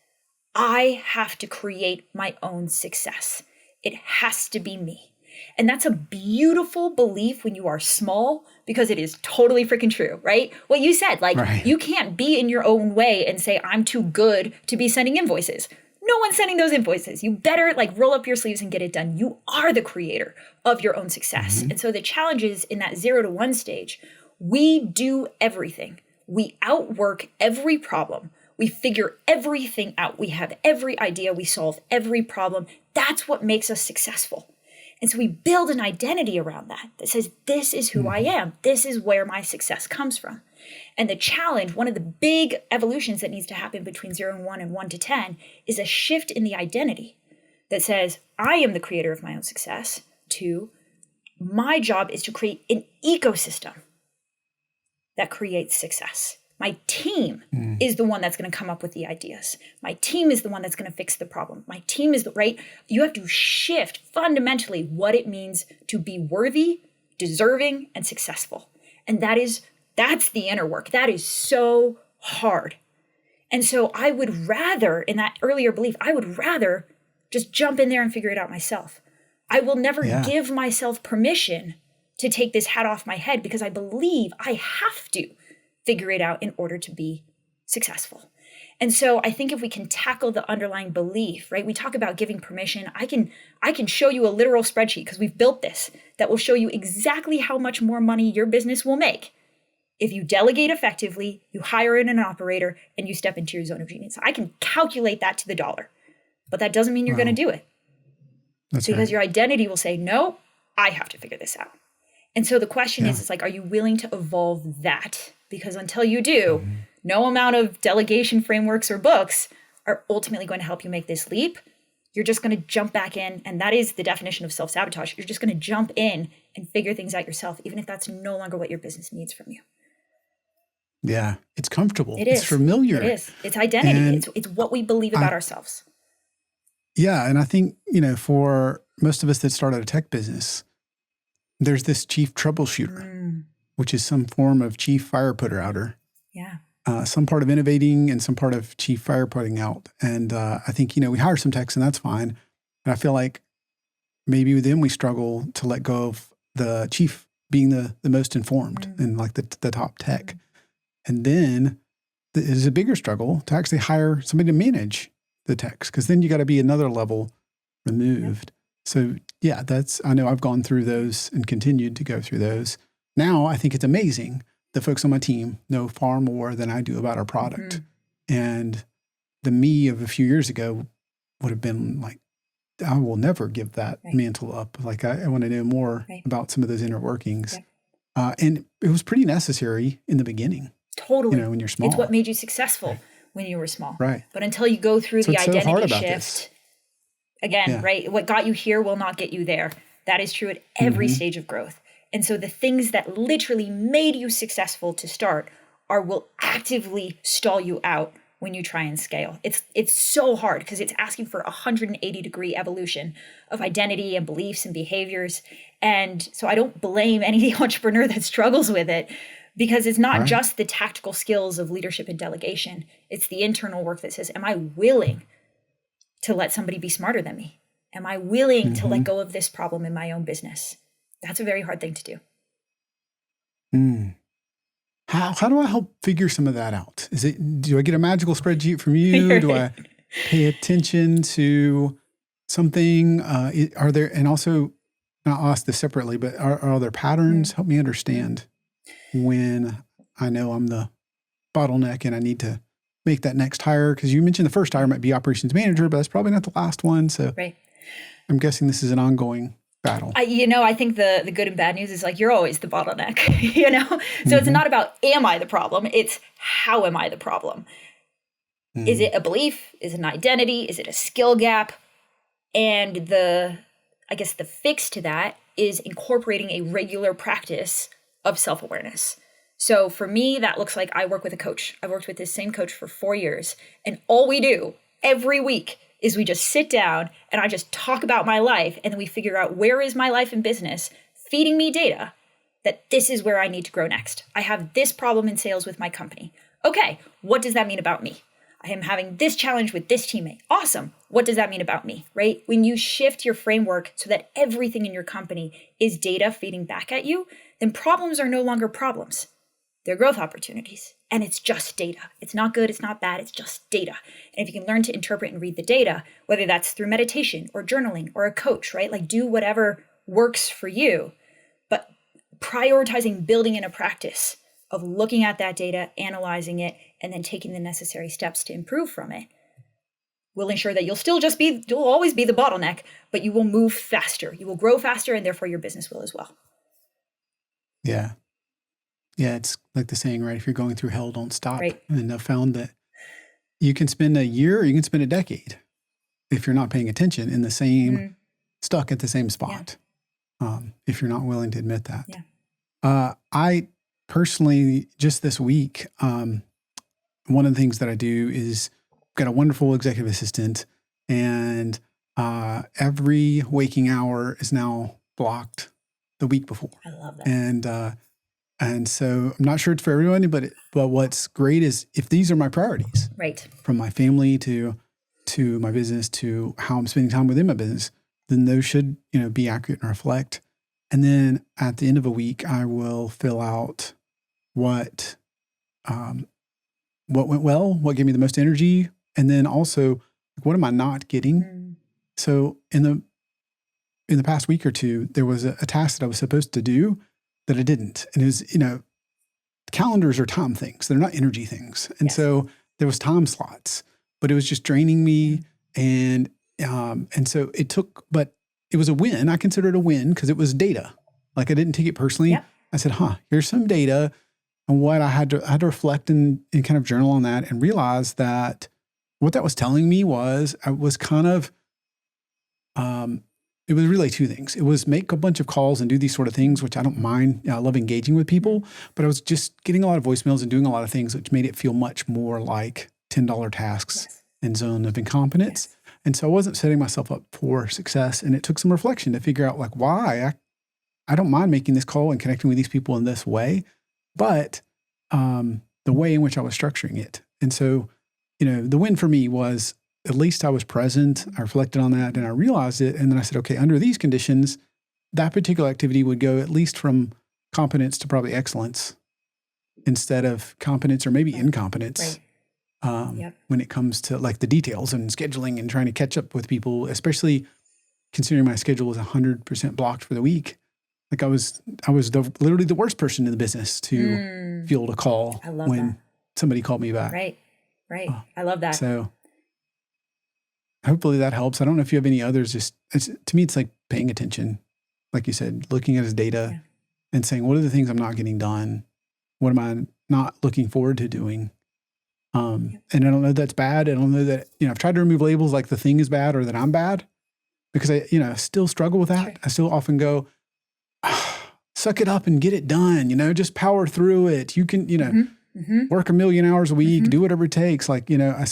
I have to create my own success. It has to be me. And that's a beautiful belief when you are small, because it is totally freaking true, right? What you said, like,
Right.
you can't be in your own way and say, I'm too good to be sending invoices. No one's sending those invoices. You better like roll up your sleeves and get it done. You are the creator of your own success. And so the challenge is in that 0 to 1 stage, we do everything. We outwork every problem. We figure everything out. We have every idea. We solve every problem. That's what makes us successful. And so we build an identity around that says, this is who I am. This is where my success comes from. And the challenge, one of the big evolutions that needs to happen between 0 and 1 and 1 to 10 is a shift in the identity that says, I am the creator of my own success, to my job is to create an ecosystem that creates success. My team is the one that's going to come up with the ideas. My team is the one that's going to fix the problem. My team is the right. You have to shift fundamentally what it means to be worthy, deserving, and successful. And that's the inner work. That is so hard. And so I would rather, in that earlier belief, I would rather just jump in there and figure it out myself. I will never give myself permission to take this hat off my head, because I believe I have to figure it out in order to be successful. And so I think if we can tackle the underlying belief, right? We talk about giving permission. I can show you a literal spreadsheet, because we've built this, that will show you exactly how much more money your business will make if you delegate effectively, you hire in an operator, and you step into your zone of genius. I can calculate that to the dollar, but that doesn't mean you're going to do it.
That's
because
right.
your identity will say, no, I have to figure this out. And so the question is, it's like, are you willing to evolve that? Because until you do, no amount of delegation frameworks or books are ultimately going to help you make this leap. You're just going to jump back in. And that is the definition of self-sabotage. You're just going to jump in and figure things out yourself, even if that's no longer what your business needs from you.
Yeah. It's comfortable.
It's
familiar.
It is. It's identity.
And
it's what we believe about ourselves.
Yeah. And I think, for most of us that started a tech business, there's this chief troubleshooter, which is some form of chief fire putter outer.
Yeah.
Some part of innovating and some part of chief fire putting out. And I think, we hire some techs and that's fine. And I feel like maybe with them we struggle to let go of the chief being the most informed and like the top tech. And then there's a bigger struggle to actually hire somebody to manage the techs, because then you got to be another level removed. So yeah, I know I've gone through those and continued to go through those. Now I think it's amazing. The folks on my team know far more than I do about our product. And the me of a few years ago would have been like, I will never give that mantle up. Like I want to know more about some of those inner workings. And it was pretty necessary in the beginning.
Totally.
When you're small.
It's what made you successful when you were small.
Right.
But until you go through the identity shift,
this.
Again, right? What got you here will not get you there. That is true at every stage of growth. And so the things that literally made you successful to start will actively stall you out when you try and scale. It's so hard, because it's asking for a 180-degree evolution of identity and beliefs and behaviors. And so I don't blame any entrepreneur that struggles with it, because it's not just the tactical skills of leadership and delegation. It's the internal work that says, am I willing to let somebody be smarter than me? Am I willing to let go of this problem in my own business? That's a very hard thing to do.
How do I help figure some of that out? Do I get a magical spreadsheet from you? Do I pay attention to something? Are there, and also, I'll ask this separately, but are there patterns? Help me understand when I know I'm the bottleneck and I need to make that next hire. Because you mentioned the first hire might be operations manager, but that's probably not the last one. So I'm guessing this is an ongoing battle.
I think the good and bad news is like, you're always the bottleneck, So it's not about, am I the problem? It's how am I the problem? Is it a belief? Is it an identity? Is it a skill gap? And the fix to that is incorporating a regular practice of self-awareness. So for me, that looks like I work with a coach. I've worked with this same coach for 4 years. And all we do every week is we just sit down and I just talk about my life, and then we figure out, where is my life and business feeding me data that this is where I need to grow next. I have this problem in sales with my company. Okay, what does that mean about me? I I am having this challenge with this teammate. Awesome. What does that mean about me, right? When you shift your framework so that everything in your company is data feeding back at you, then problems are no longer problems. They're growth opportunities. And it's just data. It's not good, it's not bad, it's just data. And if you can learn to interpret and read the data, whether that's through meditation or journaling or a coach, right? Like do whatever works for you, but prioritizing building in a practice of looking at that data, analyzing it, and then taking the necessary steps to improve from it will ensure that you'll always be the bottleneck, but you will move faster. You will grow faster, and therefore your business will as well.
Yeah. Yeah, it's like the saying, right? If you're going through hell, don't stop.
Right.
And I've found that you can spend a year or you can spend a decade if you're not paying attention in the same, stuck at the same spot. Yeah. If you're not willing to admit that.
Yeah.
I personally, just this week, one of the things that I do is got a wonderful executive assistant, and every waking hour is now blocked the week before.
I love that.
And so I'm not sure it's for everyone, but what's great is if these are my priorities,
right,
from my family to my business to how I'm spending time within my business, then those should, be accurate and reflect. And then at the end of a week, I will fill out what went well, what gave me the most energy, and then also what am I not getting? So in the past week or two, there was a task that I was supposed to do that I didn't. And it was, calendars are time things. They're not energy things. And so there was time slots, but it was just draining me. And so but it was a win. I considered it a win because it was data. Like I didn't take it personally. Yep. I said, here's some data. And what I had to reflect and kind of journal on that and realize that what that was telling me was I was kind of, it was really two things. It was make a bunch of calls and do these sort of things, which I don't mind. I love engaging with people, but I was just getting a lot of voicemails and doing a lot of things, which made it feel much more like $10 tasks and zone of incompetence. And so I wasn't setting myself up for success. And it took some reflection to figure out why I don't mind making this call and connecting with these people in this way, but the way in which I was structuring it. And so, the win for me was at least I was present. I reflected on that and I realized it. And then I said, okay, under these conditions, that particular activity would go at least from competence to probably excellence instead of competence or maybe incompetence. Right. When it comes to like the details and scheduling and trying to catch up with people, especially considering my schedule was 100% blocked for the week. Like I was literally the worst person in the business to field a call when somebody called me back.
Right. I love that.
So hopefully that helps. I don't know if you have any others. To me, it's like paying attention, like you said, looking at his data and saying, what are the things I'm not getting done? What am I not looking forward to doing? And I don't know that's bad. I don't know that, I've tried to remove labels like the thing is bad or that I'm bad because I still struggle with that. Sure. I still often go, suck it up and get it done, just power through it. You can, work 1 million hours a week, do whatever it takes. So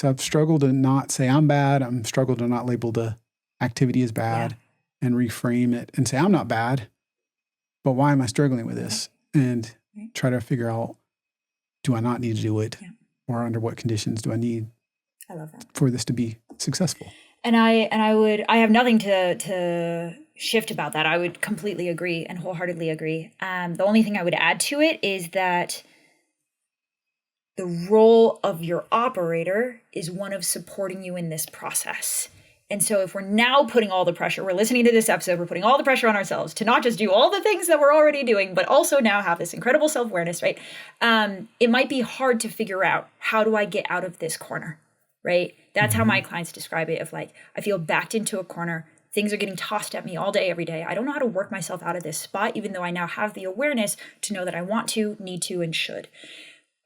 I've struggled to not say I'm bad. I'm struggled to not label the activity as bad and reframe it and say I'm not bad, but why am I struggling with this? And try to figure out, do I not need to do it? Or under what conditions do I need for this to be successful?
And I have nothing to shift about that. I would completely agree and wholeheartedly agree. The only thing I would add to it is that the role of your operator is one of supporting you in this process. And so if we're now putting all the pressure, we're listening to this episode, we're putting all the pressure on ourselves to not just do all the things that we're already doing, but also now have this incredible self-awareness, right? It might be hard to figure out, how do I get out of this corner, right? That's how my clients describe it, of I feel backed into a corner. Things are getting tossed at me all day, every day. I don't know how to work myself out of this spot, even though I now have the awareness to know that I want to, need to, and should.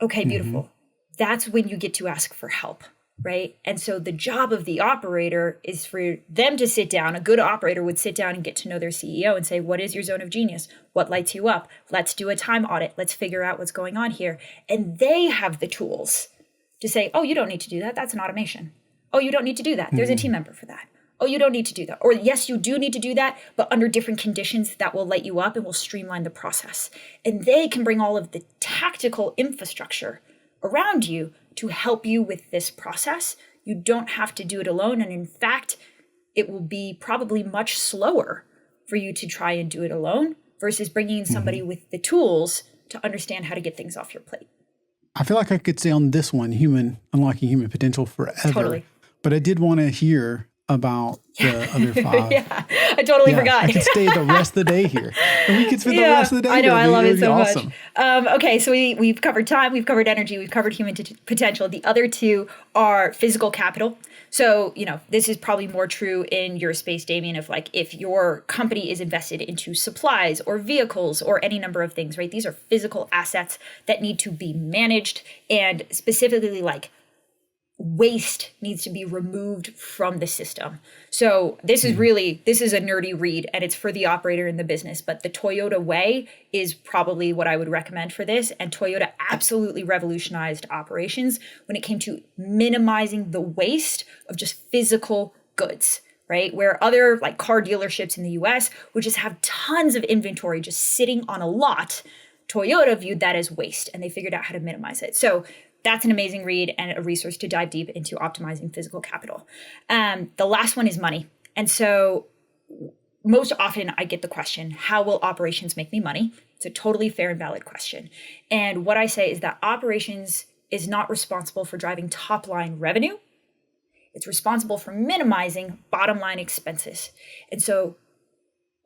Okay, beautiful. That's when you get to ask for help, right? And so the job of the operator is for them to sit down. A good operator would sit down and get to know their CEO and say, what is your zone of genius? What lights you up? Let's do a time audit. Let's figure out what's going on here. And they have the tools to say, oh, you don't need to do that. That's an automation. Oh, you don't need to do that. There's a team member for that. Oh, you don't need to do that. Or yes, you do need to do that, but under different conditions that will light you up and will streamline the process. And they can bring all of the tactical infrastructure around you to help you with this process. You don't have to do it alone. And in fact, it will be probably much slower for you to try and do it alone versus bringing in somebody with the tools to understand how to get things off your plate.
I feel like I could stay on this one, unlocking human potential forever.
Totally.
But I did want to hear about the other 5.
Yeah, I totally forgot.
I could stay the rest of the day here. And we could spend the rest of the day
I know, I love it so
awesome.
much. Okay, so we've covered time, we've covered energy, we've covered human potential. The other 2 are physical capital. So, this is probably more true in your space, Damien, of like if your company is invested into supplies or vehicles or any number of things, right? These are physical assets that need to be managed, and specifically like waste needs to be removed from the system. So this is a nerdy read, and it's for the operator in the business, but the Toyota way is probably what I would recommend for this. And Toyota absolutely revolutionized operations when it came to minimizing the waste of just physical goods, right? Where other like car dealerships in the US would just have tons of inventory just sitting on a lot, Toyota viewed that as waste, and they figured out how to minimize it. So that's an amazing read and a resource to dive deep into optimizing physical capital. The last one is money. And so most often I get the question, how will operations make me money? It's a totally fair and valid question. And what I say is that operations is not responsible for driving top line revenue. It's responsible for minimizing bottom line expenses. And so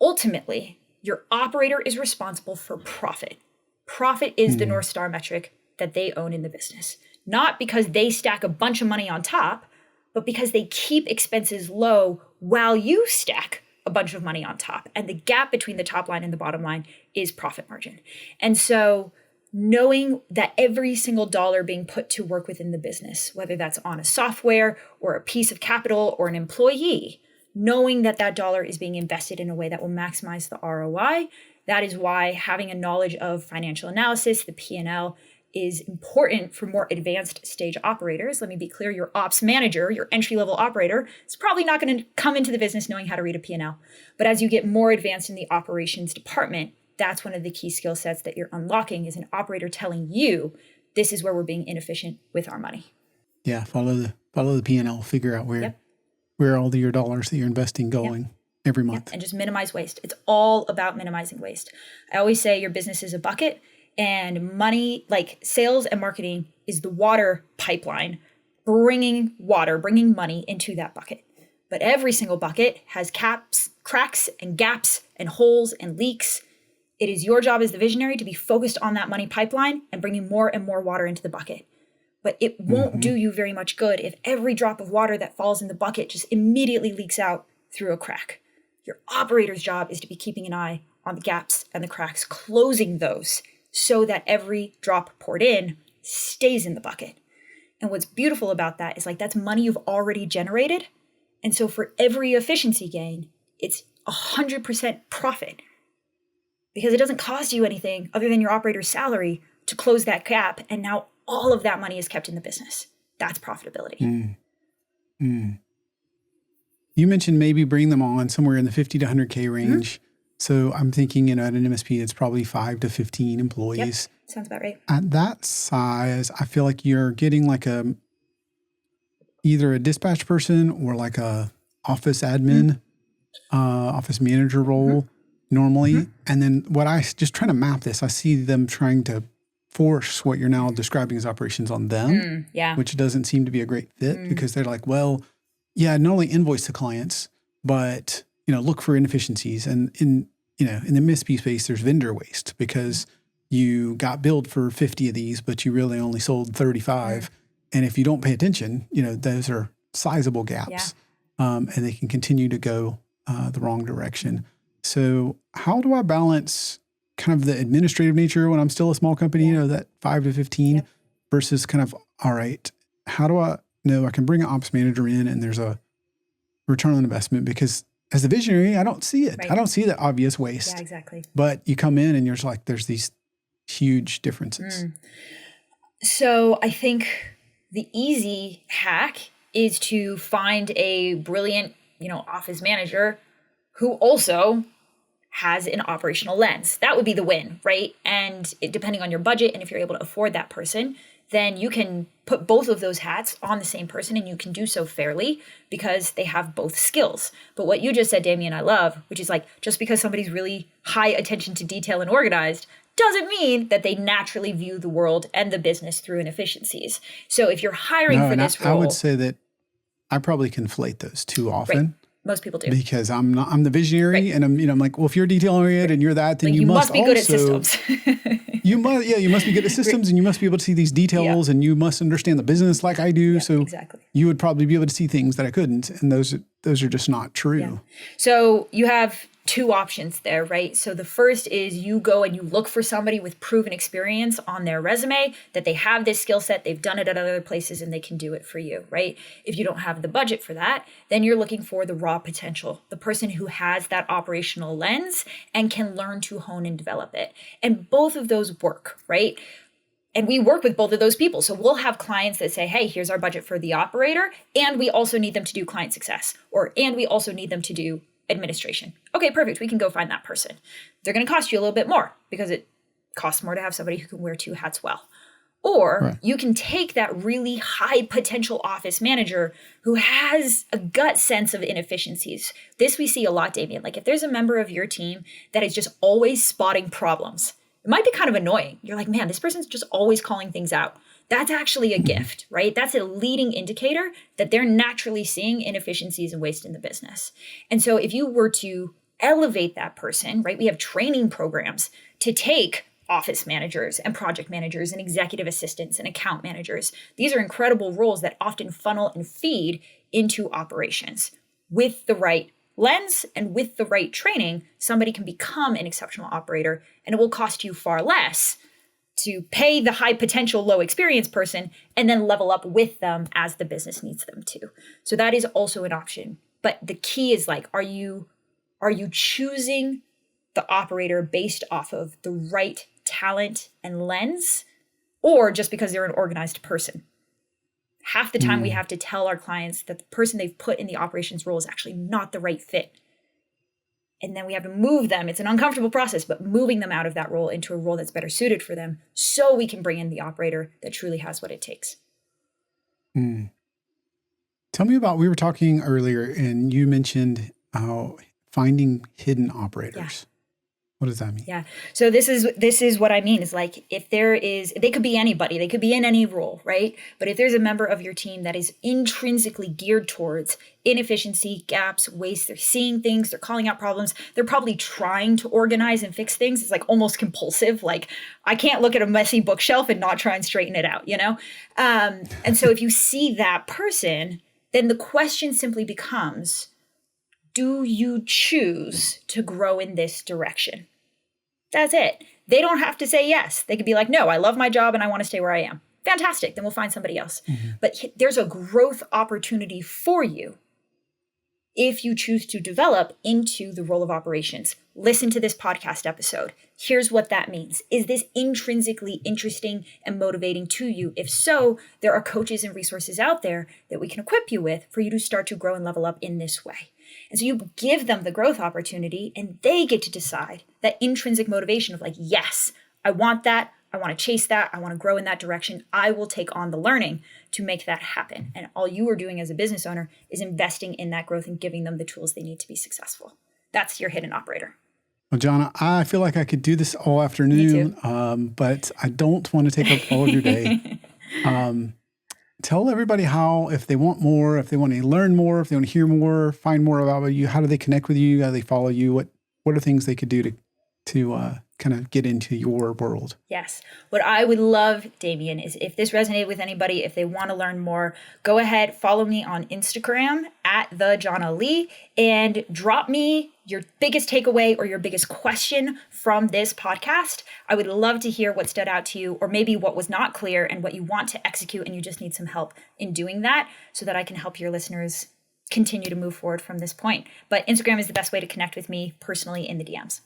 ultimately, your operator is responsible for profit. Profit is the North Star metric that they own in the business, not because they stack a bunch of money on top, but because they keep expenses low while you stack a bunch of money on top. And the gap between the top line and the bottom line is profit margin. And so knowing that every single dollar being put to work within the business, whether that's on a software or a piece of capital or an employee, knowing that that dollar is being invested in a way that will maximize the ROI, that is why having a knowledge of financial analysis, the P&L, is important for more advanced stage operators. Let me be clear, your ops manager, your entry-level operator, is probably not going to come into the business knowing how to read a P&L. But as you get more advanced in the operations department, that's one of the key skill sets that you're unlocking, is an operator telling you, this is where we're being inefficient with our money.
Yeah, follow the P&L, figure out where all your dollars that you're investing going every month.
And just minimize waste. It's all about minimizing waste. I always say your business is a bucket, and money, like sales and marketing, is the water pipeline, bringing money into that bucket. But every single bucket has cracks and gaps and holes and leaks. It is your job as the visionary to be focused on that money pipeline and bringing more and more water into the bucket. But it won't do you very much good if every drop of water that falls in the bucket just immediately leaks out through a crack. Your operator's job is to be keeping an eye on the gaps and the cracks, closing those so that every drop poured in stays in the bucket. And what's beautiful about that is like that's money you've already generated. And so for every efficiency gain, it's 100% profit, because it doesn't cost you anything other than your operator's salary to close that gap. And now all of that money is kept in the business. That's profitability.
You mentioned maybe bring them on somewhere in the 50 to 100K range. So I'm thinking, at an MSP, it's probably 5 to 15 employees.
Yep, sounds about right.
At that size, I feel like you're getting like either a dispatch person or like a office admin, office manager role normally. And then just trying to map this, I see them trying to force what you're now describing as operations on them, which doesn't seem to be a great fit because they're like, well, yeah, not only invoice the clients, but look for inefficiencies. And in the MSP space, there's vendor waste because you got billed for 50 of these, but you really only sold 35. And if you don't pay attention, those are sizable gaps, and they can continue to go the wrong direction. So how do I balance kind of the administrative nature when I'm still a small company, that 5 to 15 versus kind of, all right, how do I know I can bring an ops manager in and there's a return on investment? Because as a visionary, I don't see it. Right. I don't see the obvious waste.
Yeah, exactly.
But you come in and you're just like, there's these huge differences.
So I think the easy hack is to find a brilliant, office manager who also has an operational lens. That would be the win, right? And depending on your budget and if you're able to afford that person, then you can put both of those hats on the same person, and you can do so fairly because they have both skills. But what you just said, Damien, I love, which is like, just because somebody's really high attention to detail and organized doesn't mean that they naturally view the world and the business through inefficiencies. So if you're hiring for this role,
I would say that I probably conflate those too often.
Right. Most people do.
Because I'm the visionary, and I'm like, well, if you're detail oriented and you're that, then
like
you must
be good at systems.
you must be good at systems, and you must be able to see these details, and you must understand the business like I do. So
exactly.
You would probably be able to see things that I couldn't, and those are just not true.
Yeah. So you have two options there, right? So the first is you go and you look for somebody with proven experience on their resume, that they have this skill set, they've done it at other places, and they can do it for you, right? If you don't have the budget for that, then you're looking for the raw potential, the person who has that operational lens and can learn to hone and develop it. And both of those work, right? And we work with both of those people. So we'll have clients that say, hey, here's our budget for the operator, and we also need them to do client success, and we also need them to do administration. Okay, perfect. We can go find that person. They're going to cost you a little bit more because it costs more to have somebody who can wear two hats well. Or you can take that really high potential office manager who has a gut sense of inefficiencies. This we see a lot, Damien. Like if there's a member of your team that is just always spotting problems, it might be kind of annoying. You're like, man, this person's just always calling things out. That's actually a gift, right? That's a leading indicator that they're naturally seeing inefficiencies and waste in the business. And so if you were to elevate that person, right, we have training programs to take office managers and project managers and executive assistants and account managers. These are incredible roles that often funnel and feed into operations. With the right lens and with the right training, somebody can become an exceptional operator, and it will cost you far less to pay the high potential, low experience person and then level up with them as the business needs them to. So that is also an option. But the key is like, are you choosing the operator based off of the right talent and lens, or just because they're an organized person? Half the time we have to tell our clients that the person they've put in the operations role is actually not the right fit. And then we have to move them. It's an uncomfortable process, but moving them out of that role into a role that's better suited for them so we can bring in the operator that truly has what it takes.
Tell me about, we were talking earlier and you mentioned finding hidden operators. What does that mean?
Yeah. So this is what I mean is like, if they could be anybody, they could be in any role, right? But if there's a member of your team that is intrinsically geared towards inefficiency, gaps, waste, they're seeing things, they're calling out problems, they're probably trying to organize and fix things. It's like almost compulsive. Like I can't look at a messy bookshelf and not try and straighten it out, you know? And so if you see that person, then the question simply becomes, do you choose to grow in this direction? That's it. They don't have to say yes. They could be like, no, I love my job and I want to stay where I am. Fantastic. Then we'll find somebody else. But there's a growth opportunity for you if you choose to develop into the role of operations. Listen to this podcast episode. Here's what that means. Is this intrinsically interesting and motivating to you? If so, there are coaches and resources out there that we can equip you with for you to start to grow and level up in this way. And so you give them the growth opportunity and they get to decide that intrinsic motivation of like, yes, I want that. I want to chase that. I want to grow in that direction. I will take on the learning to make that happen. And all you are doing as a business owner is investing in that growth and giving them the tools they need to be successful. That's your hidden operator.
Well, Jhana, I feel like I could do this all afternoon, but I don't want to take up all of your day. Tell everybody how, if they want more, if they want to learn more, if they want to hear more, find more about you, how do they connect with you? How do they follow you? What are things they could do to kind of get into your world?
Yes. What I would love, Damien, is if this resonated with anybody, if they want to learn more, go ahead, follow me on Instagram at the Jhana Li and drop me your biggest takeaway or your biggest question from this podcast. I would love to hear what stood out to you, or maybe what was not clear and what you want to execute and you just need some help in doing that, so that I can help your listeners continue to move forward from this point. But Instagram is the best way to connect with me personally in the DMs.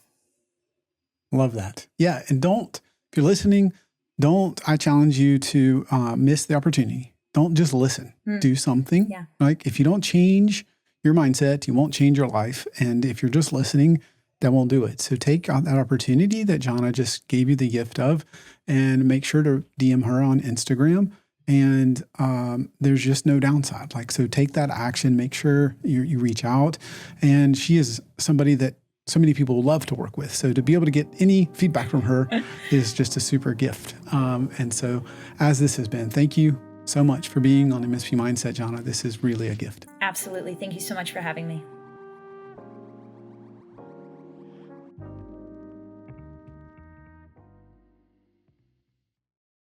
Love that. Yeah. And if you're listening, I challenge you to miss the opportunity. Don't just listen. Do something.
Yeah.
Like if you don't change your mindset, you won't change your life. And if you're just listening, that won't do it. So take out that opportunity that Jhana just gave you the gift of, and make sure to DM her on Instagram. And there's just no downside. So take that action, make sure you reach out. And she is somebody that so many people love to work with. So to be able to get any feedback from her is just a super gift. And so as this has been, thank you so much for being on MSP Mindset, Jhana. This is really a gift.
Absolutely. Thank you so much for having me.